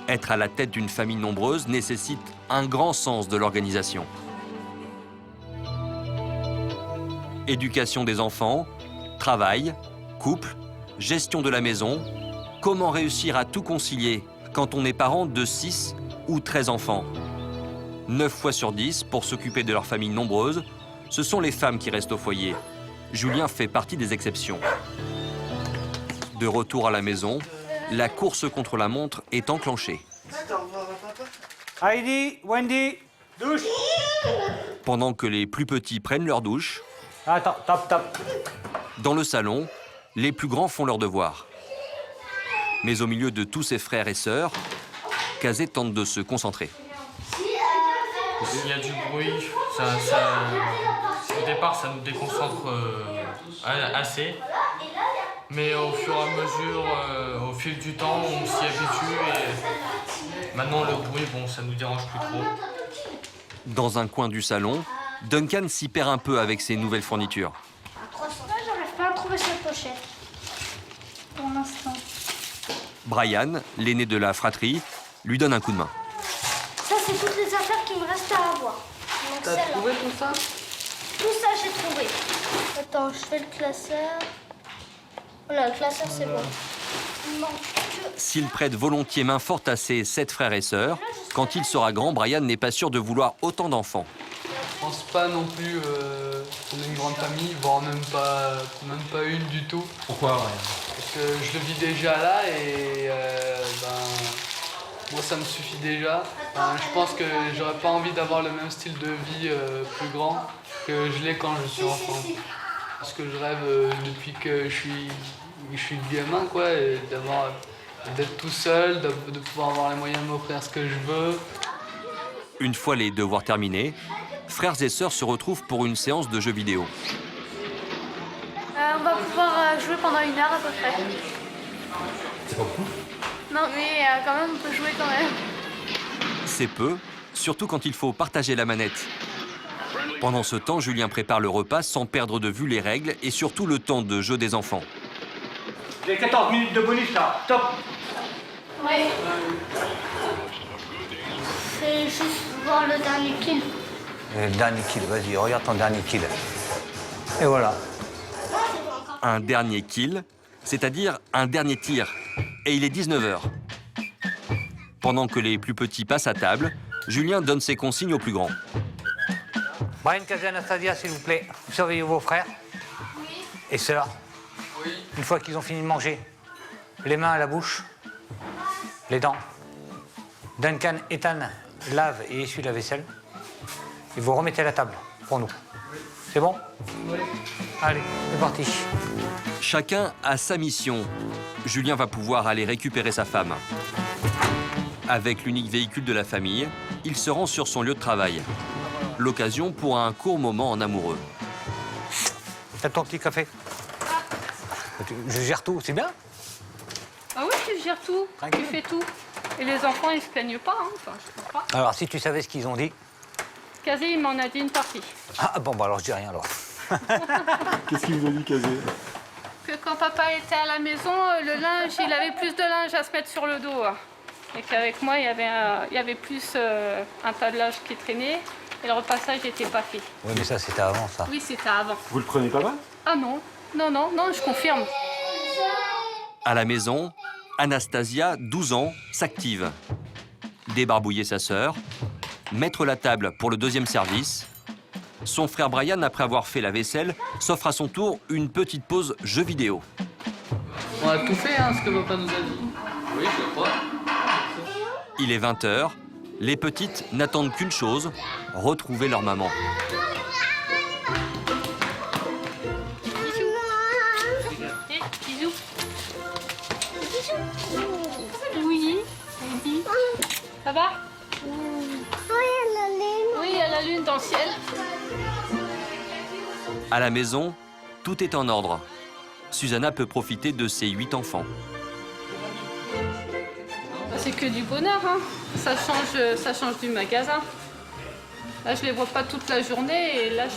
Être à la tête d'une famille nombreuse nécessite un grand sens de l'organisation. Éducation des enfants, travail, couple, gestion de la maison. Comment réussir à tout concilier quand on est parent de 6 ou 13 enfants? 9 fois sur 10, pour s'occuper de leur famille nombreuse, ce sont les femmes qui restent au foyer. Julien fait partie des exceptions. De retour à la maison, la course contre la montre est enclenchée. Heidi, Wendy, douche. Pendant que les plus petits prennent leur douche, Attends, top. dans le salon, les plus grands font leurs devoirs. Mais au milieu de tous ses frères et sœurs, Kazé tente de se concentrer. S'il y a du bruit, au départ, ça nous déconcentre assez. Mais au fur et à mesure, au fil du temps, on s'y habitue et maintenant le bruit, bon, ça nous dérange plus trop. Dans un coin du salon, Duncan s'y perd un peu avec ses nouvelles fournitures. J'arrive pas à trouver cette pochette. Pour l'instant. Brian, l'aîné de la fratrie, lui donne un coup de main. Ça, c'est toutes les affaires qui me restent à avoir. T'as trouvé tout ça? Tout ça, j'ai trouvé. Attends, je fais le classeur. Voilà, le classeur, c'est bon. Il manque que... S'il prête volontiers main forte à ses 7 frères et sœurs, quand il sera grand, Brian n'est pas sûr de vouloir autant d'enfants. Je pense pas non plus qu'on ait une grande famille, voire même pas une du tout. Pourquoi? Parce que je le vis déjà là et moi ça me suffit déjà. Je pense que j'aurais pas envie d'avoir le même style de vie plus grand que je l'ai quand je suis enfant. Parce que je rêve depuis que je suis gamin, quoi, d'être tout seul, de pouvoir avoir les moyens de m'offrir ce que je veux. Une fois les devoirs terminés, frères et sœurs se retrouvent pour une séance de jeux vidéo. On va pouvoir jouer pendant 1 heure à peu près. C'est pas beaucoup? Non, mais quand même, on peut jouer quand même. C'est peu, surtout quand il faut partager la manette. Pendant ce temps, Julien prépare le repas sans perdre de vue les règles et surtout le temps de jeu des enfants. J'ai 14 minutes de bonus là, top. Ouais. C'est juste voir le dernier kill. Le dernier kill, vas-y, regarde ton dernier kill. Et voilà. Un dernier kill, c'est-à-dire un dernier tir. Et il est 19h. Pendant que les plus petits passent à table, Julien donne ses consignes aux plus grands. Brian, Kazé, Anastasia, s'il vous plaît, surveillez vos frères. Oui. Et sœurs. Oui. Une fois qu'ils ont fini de manger, les mains à la bouche, les dents. Duncan, Ethan lave et essuie la vaisselle. Et vous remettez la table pour nous. C'est bon? Oui. Allez, c'est parti. Chacun a sa mission. Julien va pouvoir aller récupérer sa femme. Avec l'unique véhicule de la famille, il se rend sur son lieu de travail. L'occasion pour un court moment en amoureux. T'as ton petit café? Je gère tout, c'est bien? Ah oui, tu gères tout, tu fais tout. Et les enfants, ils se plaignent pas, hein. Enfin, je comprends pas. Alors, si tu savais ce qu'ils ont dit. Kazé, il m'en a dit une partie. Ah bon, bah alors je dis rien alors. Qu'est-ce qu'il vous a dit, Kazé? Que quand papa était à la maison, le linge, il avait plus de linge à se mettre sur le dos. Et qu'avec moi, il y avait plus un tas de linge qui traînait. Et le repassage n'était pas fait. Oui, mais ça, c'était avant, ça. Oui, c'était avant. Vous le prenez pas mal? Ah non, non, je confirme. À la maison, Anastasia, 12 ans, s'active. débarbouiller sa sœur, mettre la table pour le deuxième service. Son frère Brian, après avoir fait la vaisselle, s'offre à son tour une petite pause jeu vidéo. On a tout fait, hein, ce que papa nous a dit. Oui, je crois. Il est 20h. Les petites n'attendent qu'une chose, retrouver leur maman. Bisous. Oui, Heidi. Ça va? Oui, il y a la lune dans le ciel. À la maison, tout est en ordre. Susanna peut profiter de ses 8 enfants. C'est que du bonheur, hein. Ça change du magasin. Là, je les vois pas toute la journée et là,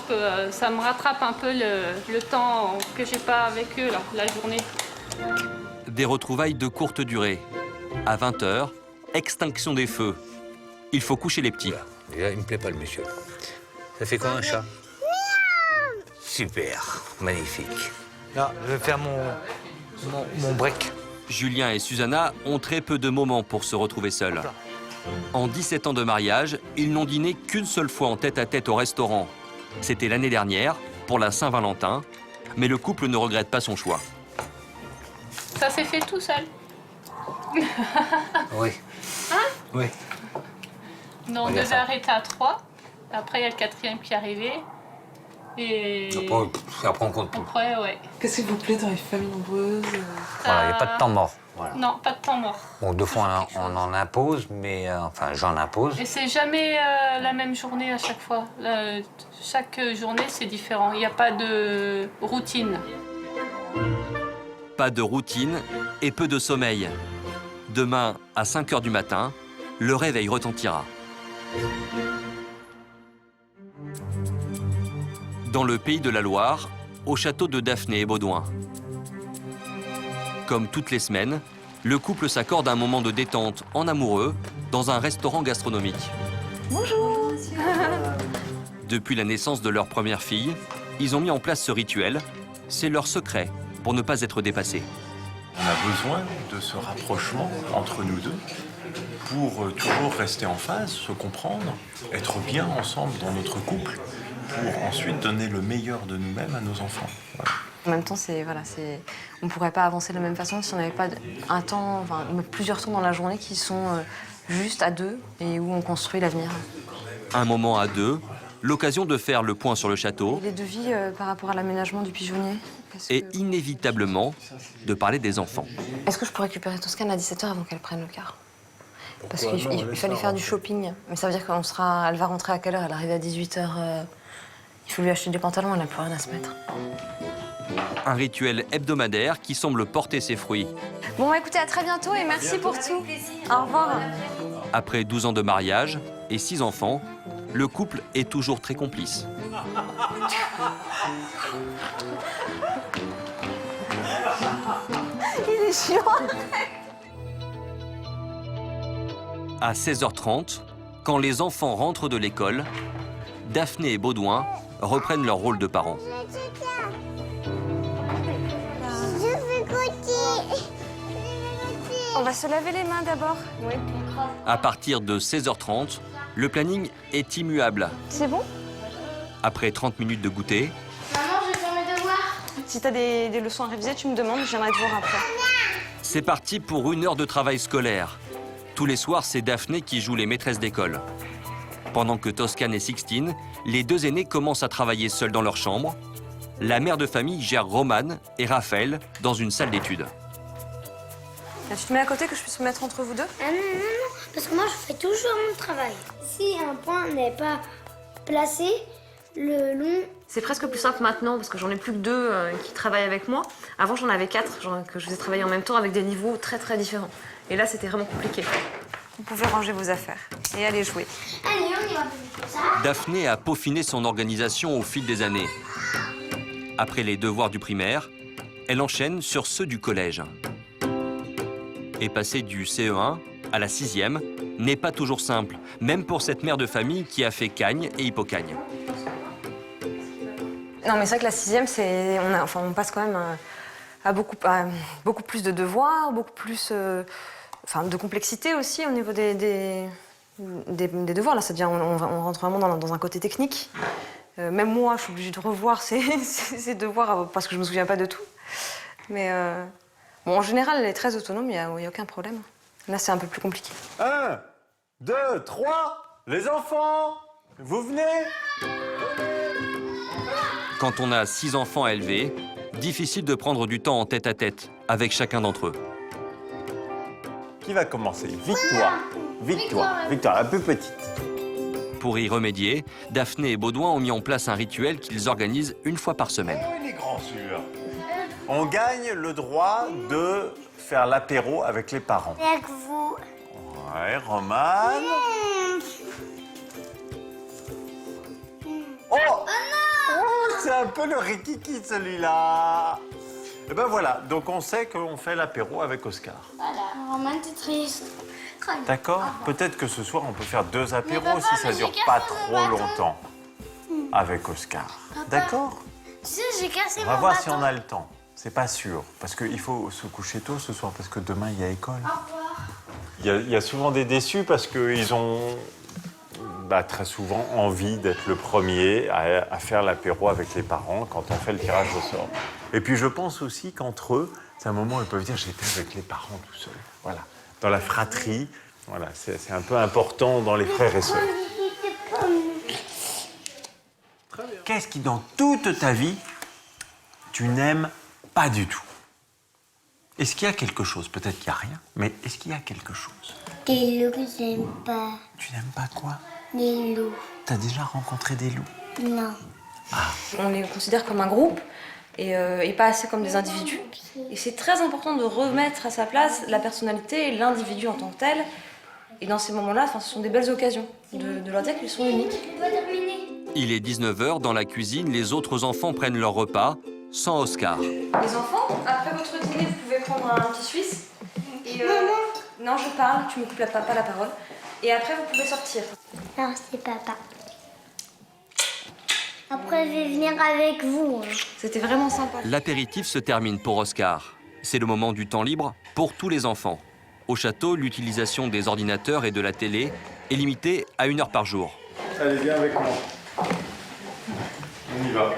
ça me rattrape un peu le temps que j'ai pas avec eux, là, la journée. Des retrouvailles de courte durée. À 20h, extinction des feux. Il faut coucher les petits. Déjà, il me plaît pas le monsieur. Ça fait quoi un chat? Super, magnifique. Là, je vais faire mon break. Julien et Susanna ont très peu de moments pour se retrouver seuls. En 17 ans de mariage, ils n'ont dîné qu'une seule fois en tête-à-tête au restaurant. C'était l'année dernière, pour la Saint-Valentin, mais le couple ne regrette pas son choix. Ça s'est fait tout seul. Oui. Hein? Oui. Non, on devait arrêter à 3. Après, il y a le 4e qui est arrivé. Et Après, on compte tout. après, ouais. Qu'est-ce qui vous plaît dans les familles nombreuses? Voilà, il n'y a pas de temps mort. Voilà. Non, pas de temps mort. Bon, 2 fois, on en impose, mais enfin, j'en impose. Et c'est jamais la même journée à chaque fois. Chaque journée, c'est différent. Il n'y a pas de routine. Pas de routine et peu de sommeil. Demain, à 5h du matin, le réveil retentira. Dans le pays de la Loire, au château de Daphné et Baudouin. Comme toutes les semaines, le couple s'accorde un moment de détente en amoureux dans un restaurant gastronomique. Bonjour. Depuis la naissance de leur première fille, ils ont mis en place ce rituel. C'est leur secret pour ne pas être dépassés. On a besoin de ce rapprochement entre nous deux pour toujours rester en phase, se comprendre, être bien ensemble dans notre couple, pour ensuite donner le meilleur de nous-mêmes à nos enfants. Voilà. En même temps, on ne pourrait pas avancer de la même façon si on n'avait pas plusieurs temps dans la journée qui sont juste à deux et où on construit l'avenir. Un moment à deux, l'occasion de faire le point sur le château. Et les devis par rapport à l'aménagement du pigeonnier. Et inévitablement, de parler des enfants. Est-ce que je peux récupérer Toscane à 17h avant qu'elle prenne le car? Parce qu'il fallait faire du shopping. Mais ça veut dire elle va rentrer à quelle heure? Elle arrive à 18h. Il faut lui acheter des pantalons, elle n'a plus rien à se mettre. Un rituel hebdomadaire qui semble porter ses fruits. Bon, écoutez, à très bientôt et merci pour tout. Au revoir. Après 12 ans de mariage et 6 enfants, le couple est toujours très complice. Il est chiant. À 16h30, quand les enfants rentrent de l'école, Daphné et Baudouin reprennent leur rôle de parents. On va se laver les mains d'abord. Oui. À partir de 16h30, le planning est immuable. C'est bon? Après 30 minutes de goûter, Maman, je vais faire mes devoirs. Si t'as des leçons à réviser, tu me demandes, je viendrai te voir après. c'est parti pour 1 heure de travail scolaire. Tous les soirs, c'est Daphné qui joue les maîtresses d'école. Pendant que Toscane et Sixtine, les 2 aînés commencent à travailler seuls dans leur chambre, la mère de famille gère Romane et Raphaël dans une salle d'études. Tu te mets à côté que je puisse me mettre entre vous deux? Ah non, non, non, parce que moi je fais toujours mon travail. Si un point n'est pas placé, le long... C'est presque plus simple maintenant parce que j'en ai plus que 2 qui travaillent avec moi. Avant j'en avais 4 que je faisais travailler en même temps avec des niveaux très très différents. Et là c'était vraiment compliqué. Vous pouvez ranger vos affaires et aller jouer. Allez, on y va. Ça. Daphné a peaufiné son organisation au fil des années. Après les devoirs du primaire, elle enchaîne sur ceux du collège. Et passer du CE1 à la 6e n'est pas toujours simple, même pour cette mère de famille qui a fait Cagnes et Hippocagne. Non mais c'est vrai que la 6e, on passe quand même à beaucoup plus de devoirs, beaucoup plus de complexité aussi au niveau des des devoirs. Là, ça devient, on rentre vraiment dans un côté technique. Même moi, je suis obligée de revoir ces devoirs parce que je me souviens pas de tout. Mais bon, en général, elle est très autonome, il n'y a aucun problème. Là, c'est un peu plus compliqué. 1, 2, 3, les enfants, vous venez? Quand on a 6 enfants à élever, difficile de prendre du temps en tête-à-tête avec chacun d'entre eux. Qui va commencer? Victoire. Victoire, la plus petite. Pour y remédier, Daphné et Baudouin ont mis en place un rituel qu'ils organisent une fois par semaine. Oh, il est grand celui-là. On gagne le droit de faire l'apéro avec les parents. Avec vous. Ouais, Romane. Oh, oh c'est un peu le rikiki celui-là. Et ben voilà, donc on sait qu'on fait l'apéro avec Oscar. Voilà. Roman, t'es triste. D'accord? Peut-être que ce soir on peut faire 2 apéros si ça dure pas trop longtemps avec Oscar. D'accord? Tu sais, j'ai cassé On mon va voir bâton. si on a le temps. C'est pas sûr, parce qu'il faut se coucher tôt ce soir, parce que demain il y a école. Au revoir. Il y a souvent des déçus parce qu'ils ont très souvent envie d'être le premier à faire l'apéro avec les parents quand on fait le tirage au sort. Et puis je pense aussi qu'entre eux, c'est un moment où ils peuvent dire j'étais avec les parents tout seul. Voilà, dans la fratrie, voilà, c'est un peu important dans les frères et sœurs. Qu'est-ce qui dans toute ta vie tu n'aimes pas du tout? Est-ce qu'il y a quelque chose? Peut-être qu'il n'y a rien, mais est-ce qu'il y a quelque chose? Des loups, j'aime pas. Tu n'aimes pas quoi? Des loups. T'as déjà rencontré des loups? Non. On les considère comme un groupe et pas assez comme des individus. Et c'est très important de remettre à sa place la personnalité et l'individu en tant que tel. Et dans ces moments-là, ce sont des belles occasions de leur dire qu'ils sont uniques. Il est 19h, dans la cuisine, les autres enfants prennent leur repas, sans Oscar. Les enfants, après votre dîner, vous pouvez prendre un petit Suisse. Et non, je parle, tu me coupes pas la parole. Et après, vous pouvez sortir. Non, c'est papa. Après, je vais venir avec vous. C'était vraiment sympa. L'apéritif se termine pour Oscar. C'est le moment du temps libre pour tous les enfants. Au château, l'utilisation des ordinateurs et de la télé est limitée à 1 heure par jour. Allez, viens avec moi. On y va.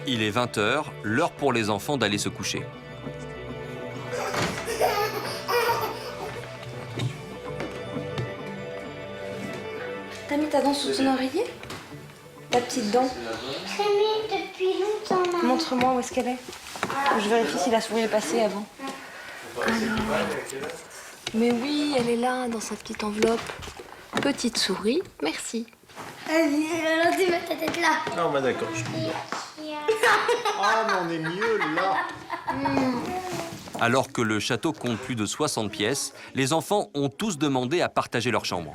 Il est 20h, l'heure pour les enfants d'aller se coucher. T'as mis ta dent sous ton oreiller? Ta petite dent? J'ai mis depuis longtemps. Maman. Montre-moi où est-ce qu'elle est. Je vérifie si la souris est passée avant. Alors. Mais oui, elle est là, dans sa petite enveloppe. Petite souris, merci. Alors, tu mets ta tête là. Non, bah d'accord, je suis Ah, mais on est mieux là. Alors que le château compte plus de 60 pièces, les enfants ont tous demandé à partager leur chambre.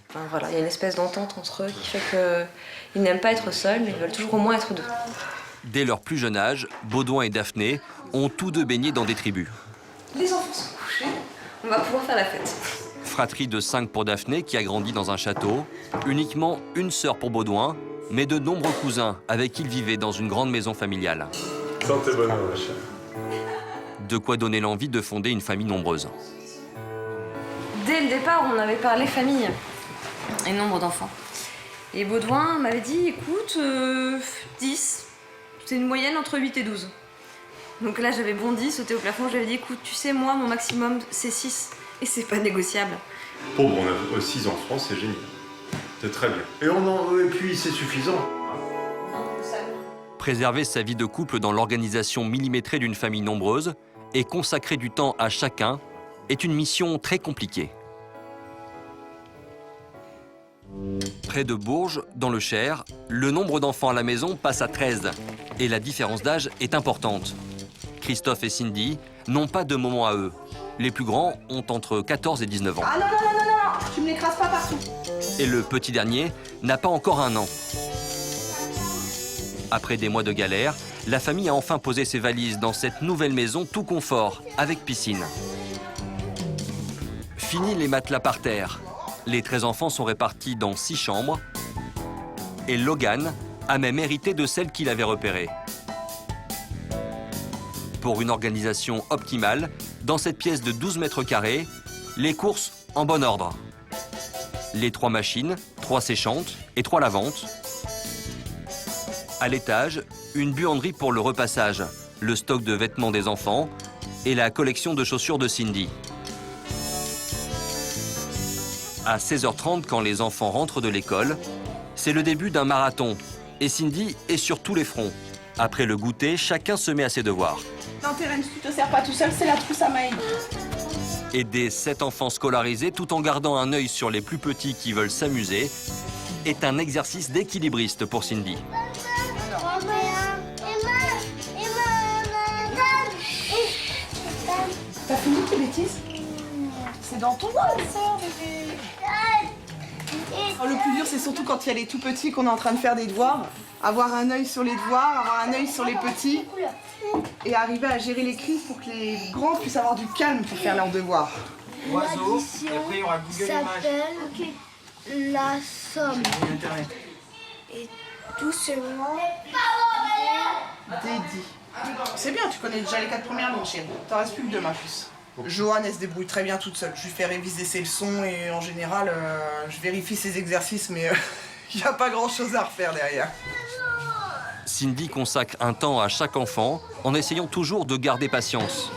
Enfin, voilà, il y a une espèce d'entente entre eux qui fait qu'ils n'aiment pas être seuls, mais ils veulent toujours au moins être 2. Dès leur plus jeune âge, Baudouin et Daphné ont tous 2 baigné dans des tribus. Les enfants sont couchés, on va pouvoir faire la fête. Fratrie de 5 pour Daphné, qui a grandi dans un château. Uniquement une sœur pour Baudouin, mais de nombreux cousins avec qui il vivait dans une grande maison familiale. Santé bonheur, ma chère. De quoi donner l'envie de fonder une famille nombreuse. Dès le départ, on avait parlé famille et nombre d'enfants. Et Baudouin m'avait dit, écoute, 10, c'est une moyenne entre 8 et 12. Donc là, j'avais bondi, sauté au plafond, j'avais dit, écoute, tu sais, moi, mon maximum, c'est 6. Et c'est pas négociable. Bon, on a 6 enfants, c'est génial. C'est très bien. Et puis, c'est suffisant. Préserver sa vie de couple dans l'organisation millimétrée d'une famille nombreuse et consacrer du temps à chacun est une mission très compliquée. Près de Bourges, dans le Cher, le nombre d'enfants à la maison passe à 13 et la différence d'âge est importante. Christophe et Cindy n'ont pas de moment à eux. Les plus grands ont entre 14 et 19 ans. Ah non, non, non, non, non, tu me l'écrases pas partout. Et le petit dernier n'a pas encore 1 an. Après des mois de galère, la famille a enfin posé ses valises dans cette nouvelle maison tout confort, avec piscine. Fini les matelas par terre. Les 13 enfants sont répartis dans 6 chambres. Et Logan a même hérité de celle qu'il avait repérée. Pour une organisation optimale, dans cette pièce de 12 mètres carrés, les courses en bon ordre. Les 3 machines, 3 séchantes et 3 lavantes. À l'étage, une buanderie pour le repassage, le stock de vêtements des enfants et la collection de chaussures de Cindy. À 16h30, quand les enfants rentrent de l'école, c'est le début d'un marathon. Et Cindy est sur tous les fronts. Après le goûter, chacun se met à ses devoirs. Non, Terence, tu te sers pas tout seul, c'est la trousse à maïs. Aider 7 enfants scolarisés tout en gardant un œil sur les plus petits qui veulent s'amuser est un exercice d'équilibriste pour Cindy. T'as fini tes bêtises? C'est dans ton bol, ça, bébé. Le plus dur, c'est surtout quand il y a les tout petits qu'on est en train de faire des devoirs. Avoir un œil sur les devoirs, avoir un œil sur les petits. Et arriver à gérer les crises pour que les grands puissent avoir du calme pour faire leurs devoirs. Oiseau, et après il y aura Google Images. S'appelle la somme. Et tout seulement dédié. C'est bien, tu connais déjà les 4 premières langues, chérie. T'en restes plus que 2, ma puce. Joanne, elle se débrouille très bien toute seule. Je lui fais réviser ses leçons et en général, je vérifie ses exercices, mais il n'y a pas grand-chose à refaire derrière. Cindy consacre un temps à chaque enfant en essayant toujours de garder patience.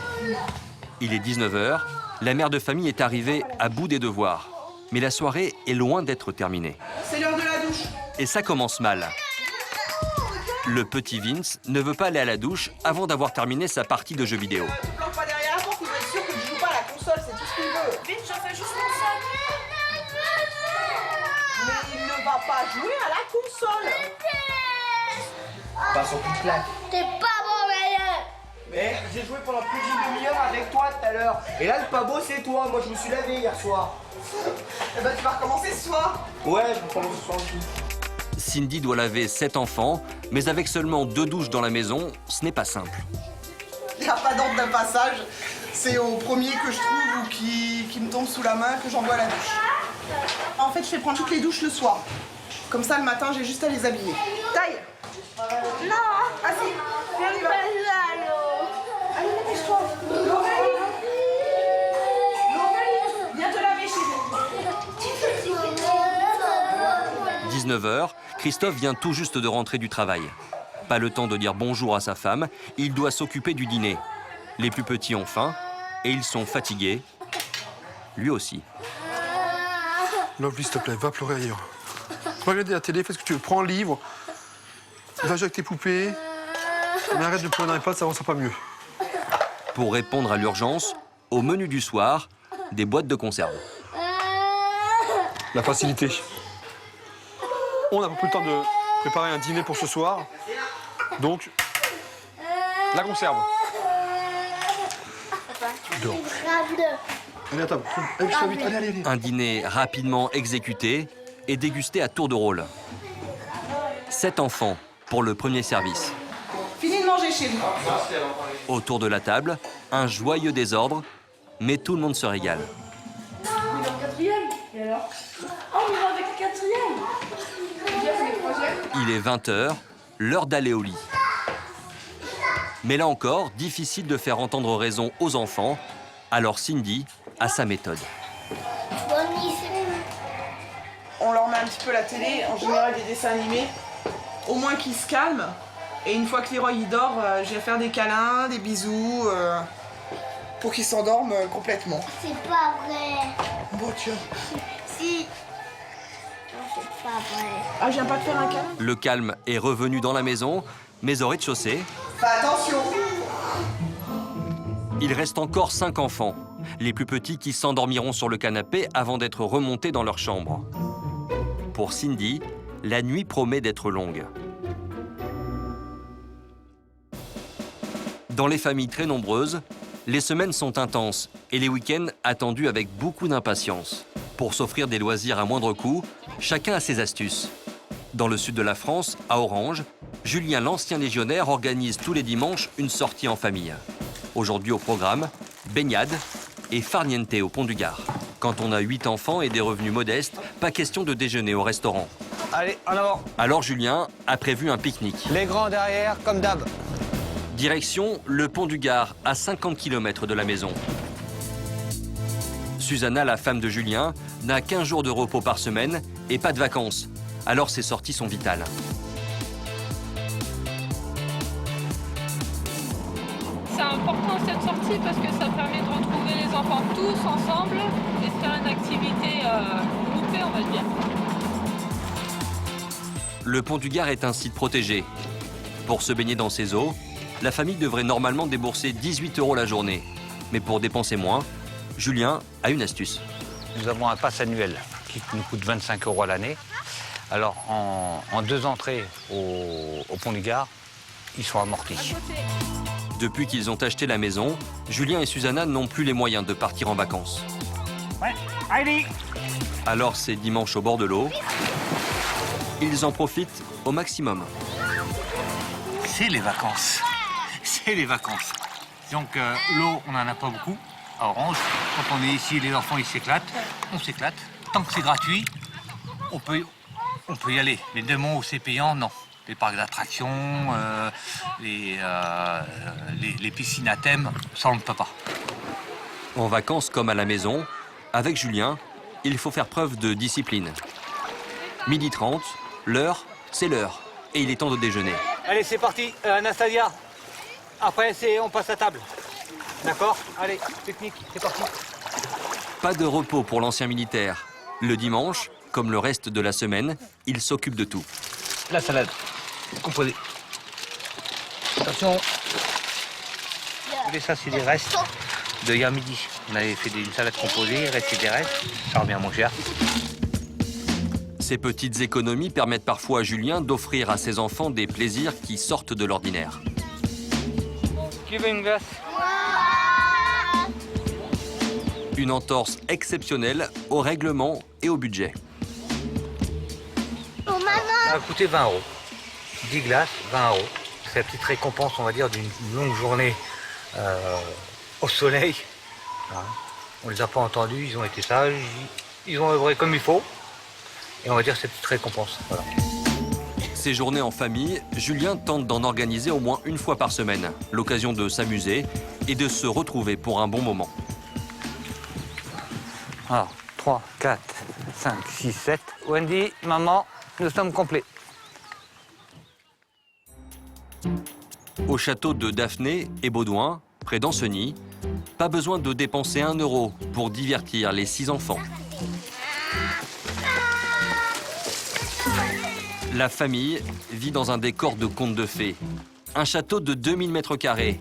Il est 19h, la mère de famille est arrivée à bout des devoirs. Mais la soirée est loin d'être terminée. C'est l'heure de la douche. Et ça commence mal. Le petit Vince ne veut pas aller à la douche avant d'avoir terminé sa partie de jeux vidéo. Tu plantes pas derrière la porte, il va être sûr que tu joues pas à la console, c'est tout ce qu'il veut. Vite, j'en fais juste mon sac. Mais il ne va pas jouer à la console. Pas sur toute plaque. T'es pas mon meilleur. Mais j'ai joué pendant plus d'une demi-heure avec toi tout à l'heure. Et là, le pas beau, c'est toi. Moi, je me suis lavé hier soir. Eh ben, tu vas recommencer ce soir. Ouais, je vais recommencer ce soir aussi. Cindy doit laver 7 enfants, mais avec seulement 2 douches dans la maison, ce n'est pas simple. Il n'y a pas d'ordre de passage. C'est au premier que je trouve ou qui me tombe sous la main que j'envoie à la douche. En fait, je fais prendre toutes les douches le soir. Comme ça, le matin, j'ai juste à les habiller. Taille. Non. Ah si. Viens, on y va. Allez, dépêche-toi. Laurélie. Laurélie, viens te laver chez nous. 19h, Christophe vient tout juste de rentrer du travail. Pas le temps de dire bonjour à sa femme, il doit s'occuper du dîner. Les plus petits ont faim et ils sont fatigués. Lui aussi. Lovely, s'il te plaît, va pleurer ailleurs. Va regarder la télé, fais ce que tu veux. Prends un livre, va jouer avec tes poupées. Mais arrête de pleurer dans les pattes, ça avancera pas mieux. Pour répondre à l'urgence, au menu du soir, des boîtes de conserve. La facilité. On n'a pas plus le temps de préparer un dîner pour ce soir. Donc, la conserve. Dehors. Allez, à table. Allez, allez, allez, allez. Un dîner rapidement exécuté et dégusté à tour de rôle. 7 enfants pour le premier service. Fini de manger chez vous. Autour de la table, un joyeux désordre, mais tout le monde se régale. On est en quatrième. Et alors? Oh, on va avec le quatrième. Il est 20h, l'heure d'aller au lit. Mais là encore, difficile de faire entendre raison aux enfants, alors Cindy a sa méthode. On leur met un petit peu la télé, en général des dessins animés, au moins qu'ils se calment. Et une fois que Leroy il dort, je vais faire des câlins, des bisous, pour qu'ils s'endorment complètement. C'est pas vrai. Bon, tiens. Si. Non, c'est pas vrai. Ah, je viens pas de faire un câlin? Le calme est revenu dans la maison, mais au rez-de-chaussée, Fais attention. il reste encore 5 enfants, les plus petits qui s'endormiront sur le canapé avant d'être remontés dans leur chambre. Pour Cindy, la nuit promet d'être longue. Dans les familles très nombreuses, les semaines sont intenses et les week-ends attendus avec beaucoup d'impatience. Pour s'offrir des loisirs à moindre coût, chacun a ses astuces. Dans le sud de la France, à Orange, Julien, l'ancien légionnaire, organise tous les dimanches une sortie en famille. Aujourd'hui au programme, baignade et farniente au Pont du Gard. Quand on a 8 enfants et des revenus modestes, pas question de déjeuner au restaurant. Allez, en avant. Alors Julien a prévu un pique-nique. Les grands derrière, comme d'hab. Direction le Pont du Gard, à 50 km de la maison. Susanna, la femme de Julien, n'a qu'1 jour de repos par semaine et pas de vacances. Alors ces sorties sont vitales. C'est important cette sortie parce que ça permet de retrouver les enfants tous ensemble et de faire une activité groupée, on va dire. Le pont du Gard est un site protégé. Pour se baigner dans ses eaux, la famille devrait normalement débourser 18 € la journée. Mais pour dépenser moins, Julien a une astuce. Nous avons un pass annuel qui nous coûte 25 € à l'année. Alors, en 2 entrées au pont du Gard, ils sont amortis. Depuis qu'ils ont acheté la maison, Julien et Susanna n'ont plus les moyens de partir en vacances. Ouais, allez! Alors c'est dimanche au bord de l'eau. Ils en profitent au maximum. C'est les vacances. C'est les vacances. Donc l'eau, on n'en a pas beaucoup à Orange. Quand on est ici, les enfants, ils s'éclatent. On s'éclate. Tant que c'est gratuit, on peut y aller. Les 2 mois où c'est payant, non. Les parcs d'attractions, les piscines à thème, ça on ne peut pas. En vacances comme à la maison, avec Julien, il faut faire preuve de discipline. 12h30, l'heure, c'est l'heure. Et il est temps de déjeuner. Allez, c'est parti, Anastasia. Après, on passe à table. D'accord? Allez, technique, c'est parti. Pas de repos pour l'ancien militaire. Le dimanche, comme le reste de la semaine, il s'occupe de tout. La salade, composée. Attention. Ça, c'est des restes de hier midi. On avait fait une salade composée, il restait des restes. Ça revient moins cher. Ces petites économies permettent parfois à Julien d'offrir à ses enfants des plaisirs qui sortent de l'ordinaire. Qui veut une glace? Une entorse exceptionnelle au règlement et au budget. Oh, maman! Ça a coûté 20 €. 10 glaces, 20 €. C'est la petite récompense, on va dire, d'une longue journée au soleil. On les a pas entendus, ils ont été sages, ils ont œuvré comme il faut. Et on va dire cette petite récompense. Voilà. Ces journées en famille, Julien tente d'en organiser au moins 1 fois par semaine. L'occasion de s'amuser et de se retrouver pour un bon moment. Alors, 3, 4, 5, 6, 7. Wendy, maman, nous sommes complets. Au château de Daphné et Baudouin, près d'Ancenis, pas besoin de dépenser 1 € pour divertir les 6 enfants. La famille vit dans un décor de conte de fées. Un château de 2000 m²,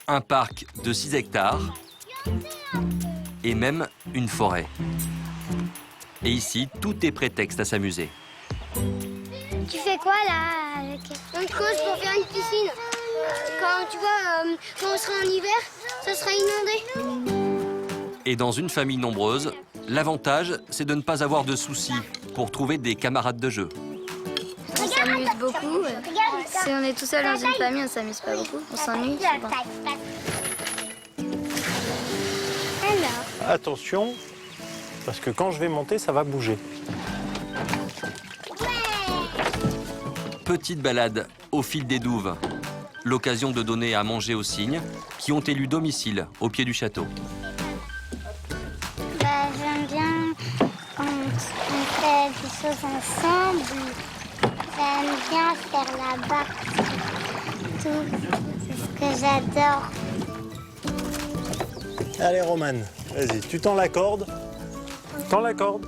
un parc de 6 hectares et même une forêt. Et ici, tout est prétexte à s'amuser. Tu fais quoi là avec... On creuse pour faire une piscine. Quand tu vois, quand on sera en hiver, ça sera inondé. Et dans une famille nombreuse, l'avantage, c'est de ne pas avoir de soucis pour trouver des camarades de jeu. On s'amuse beaucoup. Si on est tout seul dans une famille, on s'amuse pas beaucoup. On s'ennuie souvent. Attention, parce que quand je vais monter, ça va bouger. Petite balade au fil des douves. L'occasion de donner à manger aux cygnes qui ont élu domicile au pied du château. J'aime bien quand on fait des choses ensemble. J'aime bien faire la barre. C'est ce que j'adore. Allez, Romane, vas-y, tu tends la corde. Tends la corde.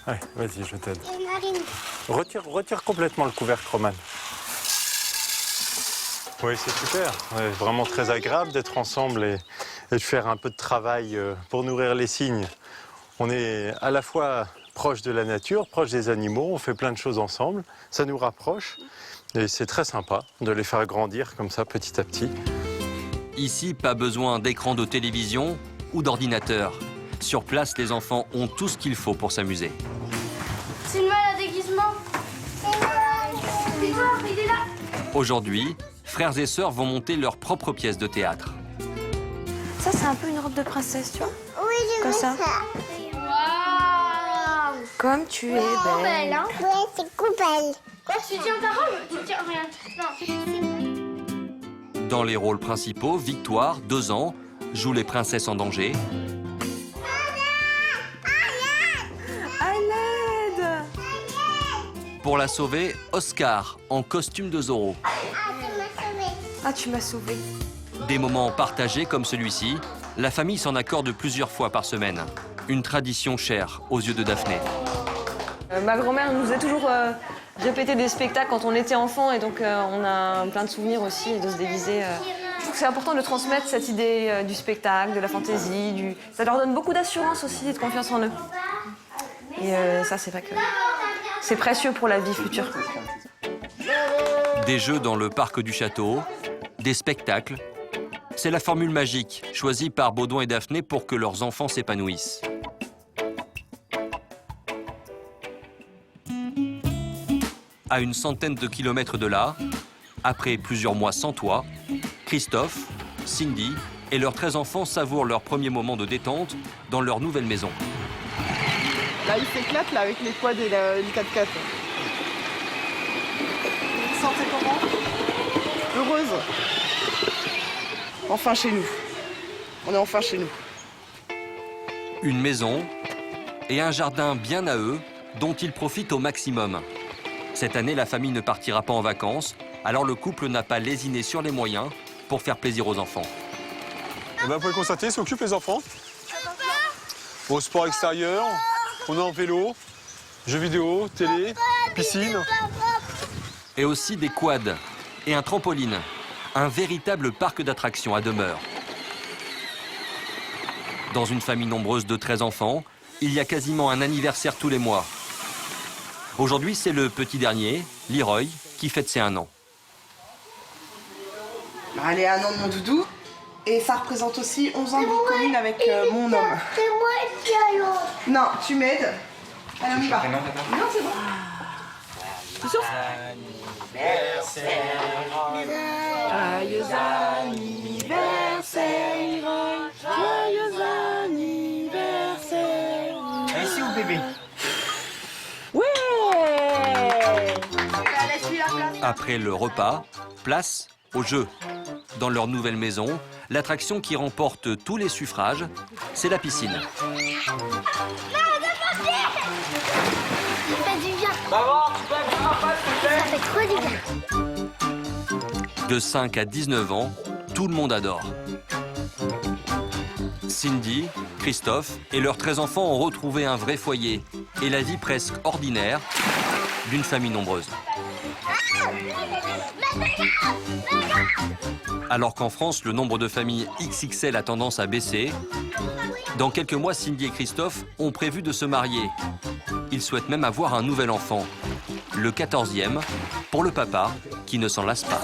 Allez, vas-y, je t'aide. Et Marine. Retire complètement le couvercle, Romane. Oui, c'est super. Ouais, vraiment très agréable d'être ensemble et de faire un peu de travail pour nourrir les cygnes. On est à la fois proche de la nature, proche des animaux, on fait plein de choses ensemble. Ça nous rapproche et c'est très sympa de les faire grandir comme ça petit à petit. Ici, pas besoin d'écran de télévision ou d'ordinateur. Sur place, les enfants ont tout ce qu'il faut pour s'amuser. C'est une malle à déguisement. Il est là. Aujourd'hui, frères et sœurs vont monter leur propre pièce de théâtre. Ça, c'est un peu une robe de princesse, tu vois? Oui, je comme veux ça. Waouh. Comme tu es belle. Hein? Oui, c'est coupelle. Quoi, tu tiens ta robe? Tu tiens rien. Non. Dans les rôles principaux, Victoire, 2 ans, joue les princesses en danger. À l'aide! Pour la sauver, Oscar, en costume de Zorro. Ah, tu m'as sauvée. Des moments partagés comme celui-ci, la famille s'en accorde plusieurs fois par semaine. Une tradition chère aux yeux de Daphné. Ma grand-mère nous a toujours répété des spectacles quand on était enfant et donc on a plein de souvenirs aussi de se déguiser. Je trouve que c'est important de transmettre cette idée du spectacle, de la fantaisie. Ça leur donne beaucoup d'assurance aussi et de confiance en eux. Et ça, c'est vrai que c'est précieux pour la vie future. Des jeux dans le parc du château, des spectacles. C'est la formule magique choisie par Baudouin et Daphné pour que leurs enfants s'épanouissent. À une centaine de kilomètres de là, après plusieurs mois sans toit, Christophe, Cindy et leurs 13 enfants savourent leur premier moment de détente dans leur nouvelle maison. Là, il s'éclate là, avec les quads et le 4x4. Vous vous sentez comment? Heureuse. Enfin chez nous. On est enfin chez nous. Une maison et un jardin bien à eux dont ils profitent au maximum. Cette année, la famille ne partira pas en vacances, alors le couple n'a pas lésiné sur les moyens pour faire plaisir aux enfants. Eh ben, vous pouvez constater, ça occupe les enfants. Au sport extérieur, on est en vélo, jeux vidéo, télé, piscine. Et aussi des quads et un trampoline. Un véritable parc d'attractions à demeure. Dans une famille nombreuse de 13 enfants, il y a quasiment un anniversaire tous les mois. Aujourd'hui, c'est le petit dernier, Leroy, qui fête ses 1 an. Elle est 1 an de mon doudou. Et ça représente aussi 11 ans de vie commune avec mon homme. C'est moi qui allons. Non, tu m'aides. Allez, on y va. Non, c'est bon. C'est sûr? Joyeux anniversaire, joyeux anniversaire. Ici ou bébé? Après le repas, place au jeu. Dans leur nouvelle maison, l'attraction qui remporte tous les suffrages, c'est la piscine. Ça fait du bien. Ça fait trop du bien. De 5 à 19 ans, tout le monde adore. Cindy, Christophe et leurs 13 enfants ont retrouvé un vrai foyer et la vie presque ordinaire d'une famille nombreuse. Alors qu'en France, le nombre de familles XXL a tendance à baisser, dans quelques mois, Cindy et Christophe ont prévu de se marier. Ils souhaitent même avoir un nouvel enfant, le 14e, pour le papa qui ne s'en lasse pas.